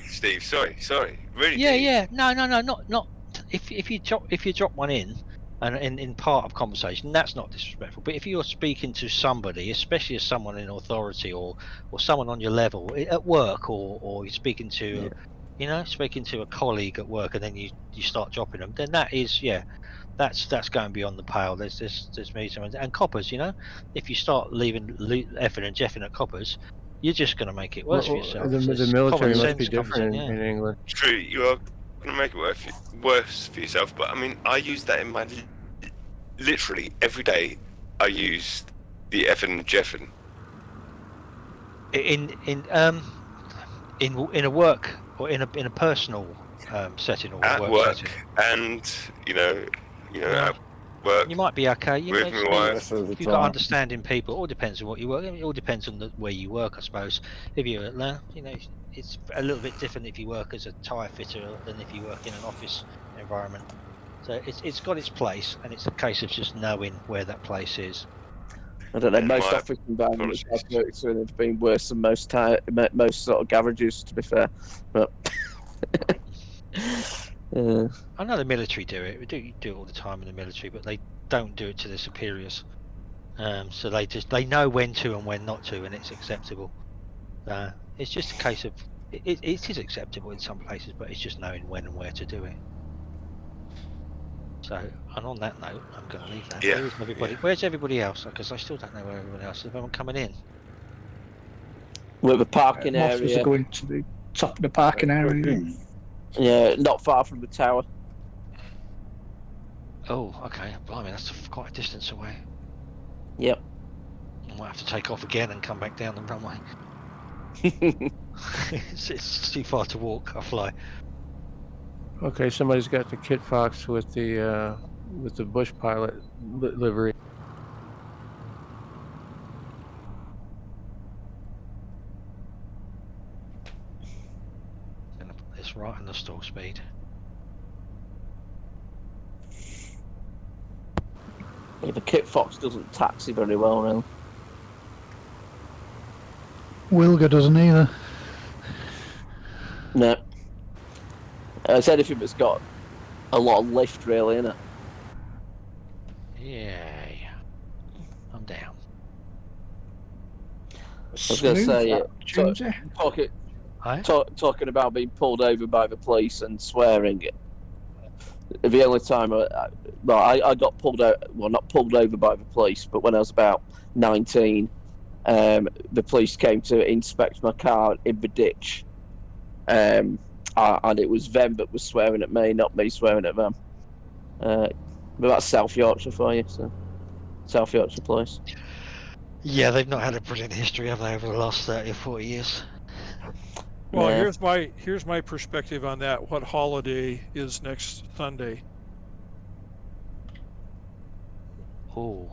Steve? Sorry. Really? Yeah. No. Not if you drop one in, and in part of conversation, that's not disrespectful. But if you're speaking to somebody, especially as someone in authority or someone on your level at work, or you're speaking to, speaking to a colleague at work, and then you start dropping them, then that is that's going beyond the pale. There's me and coppers. If you start leaving effing and jeffing at coppers, you're just going to make it worse for yourself. The military must be different in England. True, you are going to make it worse for yourself. But I mean, I use that in my literally every day. I use the effing and jeffing. In a work or in a personal setting or at work setting. And at work. You might be okay. With my wife. You've got understanding people. It all depends on what you work. It all depends on where you work, I suppose. If you're it's a little bit different if you work as a tyre fitter than if you work in an office environment. So it's got its place, and it's a case of just knowing where that place is. I don't know. Most office environments I've worked in have been worse than most sort of garages, to be fair. But I know the military do it. We do it all the time in the military, but they don't do it to their superiors. So they know when to and when not to, and it's acceptable. It's just a case of it is acceptable in some places, but it's just knowing when and where to do it. So, and on that note, I'm going to leave that. Yeah. Where's everybody? Where's everybody else? Because I still don't know where everyone else is. Everyone coming in? We're the parking area. Are going to the top of the parking area. Yeah, not far from the tower. Oh, okay. Blimey, that's quite a distance away. Yep. I might have to take off again and come back down the runway. it's too far to walk. I'll fly. Okay, somebody's got the Kit Fox with the Bush pilot livery. Gonna put this right on the stall speed. Yeah, the Kit Fox doesn't taxi very well, really. Wilga doesn't either. No. It's anything that's got a lot of lift, really, isn't it? Yeah. I'm down. I was going to say, talking about being pulled over by the police and swearing. The only time I got pulled out, well, not pulled over by the police, but when I was about 19, the police came to inspect my car in the ditch. And it was them that was swearing at me, not me swearing at them. But that's South Yorkshire for you. So. South Yorkshire Police. Yeah, they've not had a brilliant history, have they, over the last 30 or 40 years? Well, here's my perspective on that. What holiday is next Sunday? Oh.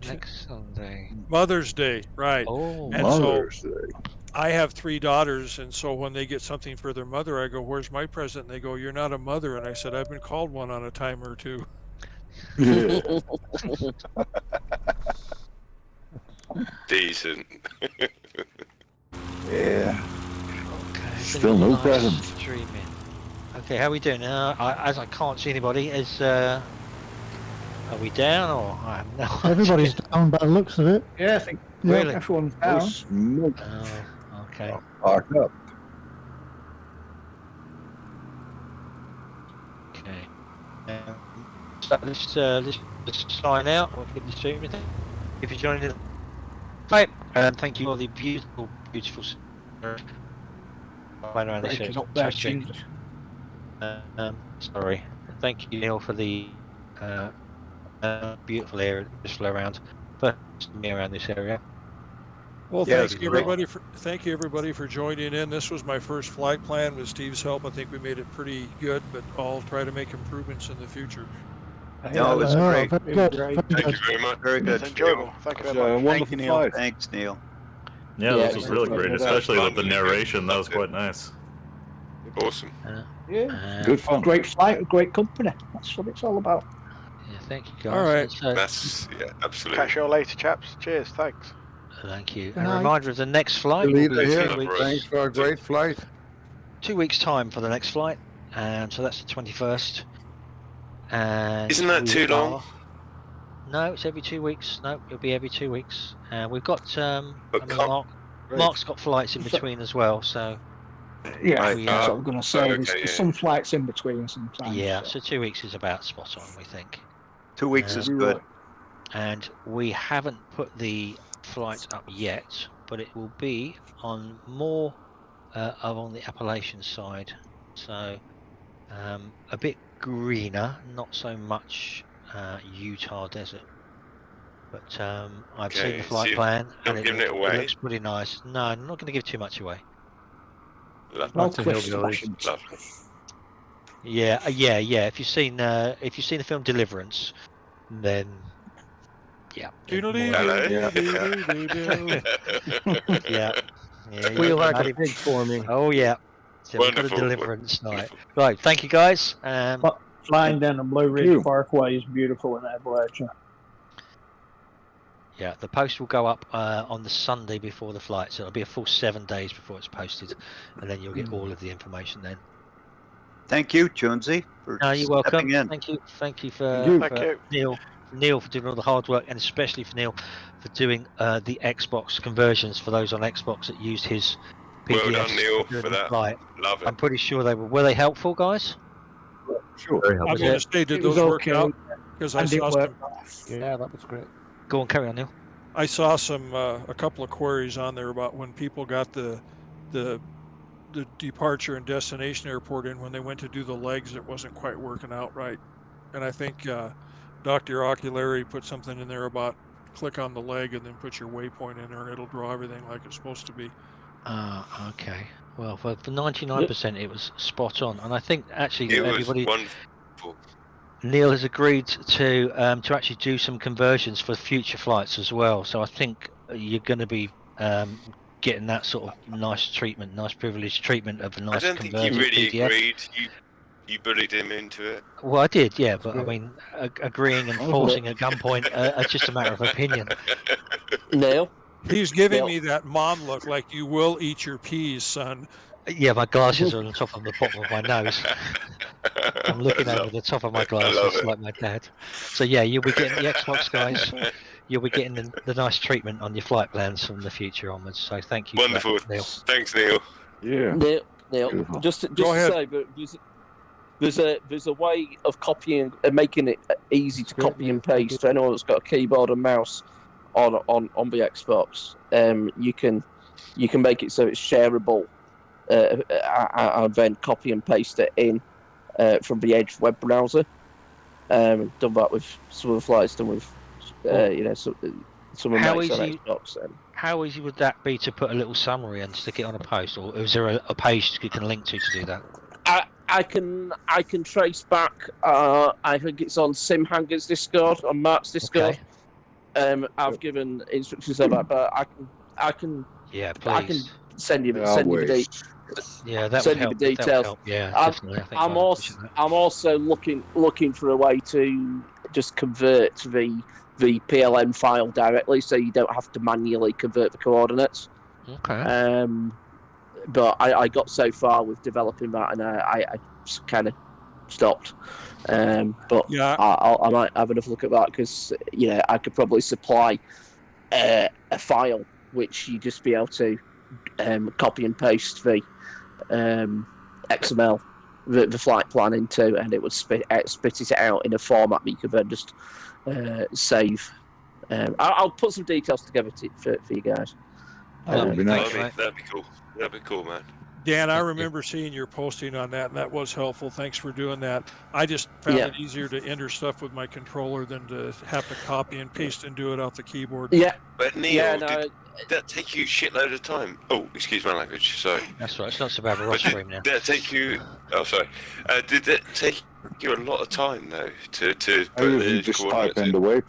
Next Sunday. Mother's Day, right. Oh, and Mother's so Day. I have 3 daughters, and so when they get something for their mother, I go, "Where's my present?" And they go, "You're not a mother." And I said, "I've been called one on a time or two." Yeah. Decent. Yeah. Okay, Still no live presents. streaming. Okay, how are we doing? As I can't see anybody, are we down or I have no idea. Everybody's down by the looks of it. Yeah, I think Really? everyone's No down. smoke. Oh, okay. Park up. Okay. So let's sign out. We'll keep the stream. If you're joining us. Right, thank you for the beautiful, beautiful. Breaking up there, Jesus. Sorry. Thank you, Neil, for the beautiful area just around. First me around this area. Well, Yeah, thank you everybody for joining in. This was my first flight plan. With Steve's help, I think we made it pretty good, but I'll try to make improvements in the future. No, it was great. Very good. Very Very Thank good. you very much. Very It good. was enjoyable. Thank you It's very a much. wonderful Neil. flight. Thanks, Neil. Yeah, Yeah, this was really great, especially with the narration. That was quite nice. Awesome. Yeah. Good fun. Great flight, great company. That's what it's all about. Yeah, thank you, guys. All right. That's absolutely. Catch you all later, chaps. Cheers. Thanks. Thank you. Good And a night. reminder of the next flight will Leader be here. 2 weeks. Thanks for a great flight. 2 weeks' time for the next flight, and so that's the 21st. And Isn't that we too long? are- No, it's every 2 weeks. No, it'll be every 2 weeks. We've got Mark's got flights in between as well, so Yeah, Right. that's what I'm going to say. Okay, There's some flights in between sometimes. yeah. so. So 2 weeks is about spot on, we think. 2 weeks is good. And we haven't put the flight up yet, but it will be on more on the Appalachian side, so a bit greener, not so much Utah desert. But I've seen the Okay, flight so plan, you're and giving it away? looks pretty nice. No, I'm not going to give too much away. No cliff smashing. Lovely. Yeah. If you've seen the film Deliverance, then yeah. Yeah. Squeal like a pig for me. Oh yeah. So we've got a Wonderful. Deliverance night. Right, thank you guys. Flying down the Blue Ridge you. Parkway is beautiful in Appalachia. Yeah, the post will go up on the Sunday before the flight, so it'll be a full 7 days before it's posted, and then you'll get all of the information then. Thank you, Jonesy, for No, you're welcome. stepping in. Thank you Thank for you. Neil for doing all the hard work, and especially for Neil for doing the Xbox conversions for those on Xbox that used his PDFs. Well done, Neil, during for the that. flight. Love it. I'm pretty sure they were they helpful, guys? Sure. Very I'm helpful. going to say, did It was those work okay. out? Because I And it saw worked. Yeah, that was great. Go on, carry on, Neil. I saw some a couple of queries on there about when people got the departure and destination airport in, when they went to do the legs, it wasn't quite working out right. And I think Dr. Oculary put something in there about click on the leg and then put your waypoint in there, and it'll draw everything like it's supposed to be. Okay. Well, for 99%, it was spot on, and I think actually It was everybody. wonderful. Neil has agreed to actually do some conversions for future flights as well. So I think you're going to be getting that sort of nice treatment, nice privileged treatment of a nice I don't think converted you really PDF. agreed. You bullied him into it. Well, I did, yeah, but I mean, agreeing and forcing at gunpoint are just a matter of opinion. Neil? He's giving me that mom look, like you will eat your peas, son. Yeah, my glasses are on the top of the bottom of my nose. I'm looking over the top of my glasses like my dad. So yeah, you'll be getting the Xbox guys. You'll be getting the nice treatment on your flight plans from the future onwards. So thank you. Wonderful. For that, Neil. Thanks, Neil. Yeah. Neil, just to say, but there's a way of copying and making it easy to copy and paste for anyone that's got a keyboard and mouse on the Xbox. You can make it so it's shareable, and then copy and paste it in from the Edge web browser. Done that with some of the flights done with, some of my mates on Xbox. How easy would that be to put a little summary and stick it on a post, or is there a page you can link to do that? I can trace back. I think it's on SimHanger's Discord, on Mark's Discord. Okay. I've given instructions about, but I can. Yeah, please. I can send you the details. Help. Yeah, definitely. I think I'm also looking for a way to just convert the PLN file directly, so you don't have to manually convert the coordinates. Okay. But I got so far with developing that, and I kind of stopped. But yeah. I might have another look at that, because I could probably supply a file which you just be able to copy and paste the XML, the flight plan into, and it would spit it out in a format that you could then just save. I'll put some details together for you guys. That'd be cool. That'd be cool, man. Dan, I remember seeing your posting on that, and that was helpful. Thanks for doing that. I just found it easier to enter stuff with my controller than to have to copy and paste and do it off the keyboard. Yeah. But Neil, did that take you a shitload of time? Oh, excuse my language, sorry. That's right, it's not so bad a rush stream now. Did that take you... Oh, sorry. Did that take you a lot of time, though, to put the just type in the waypoint.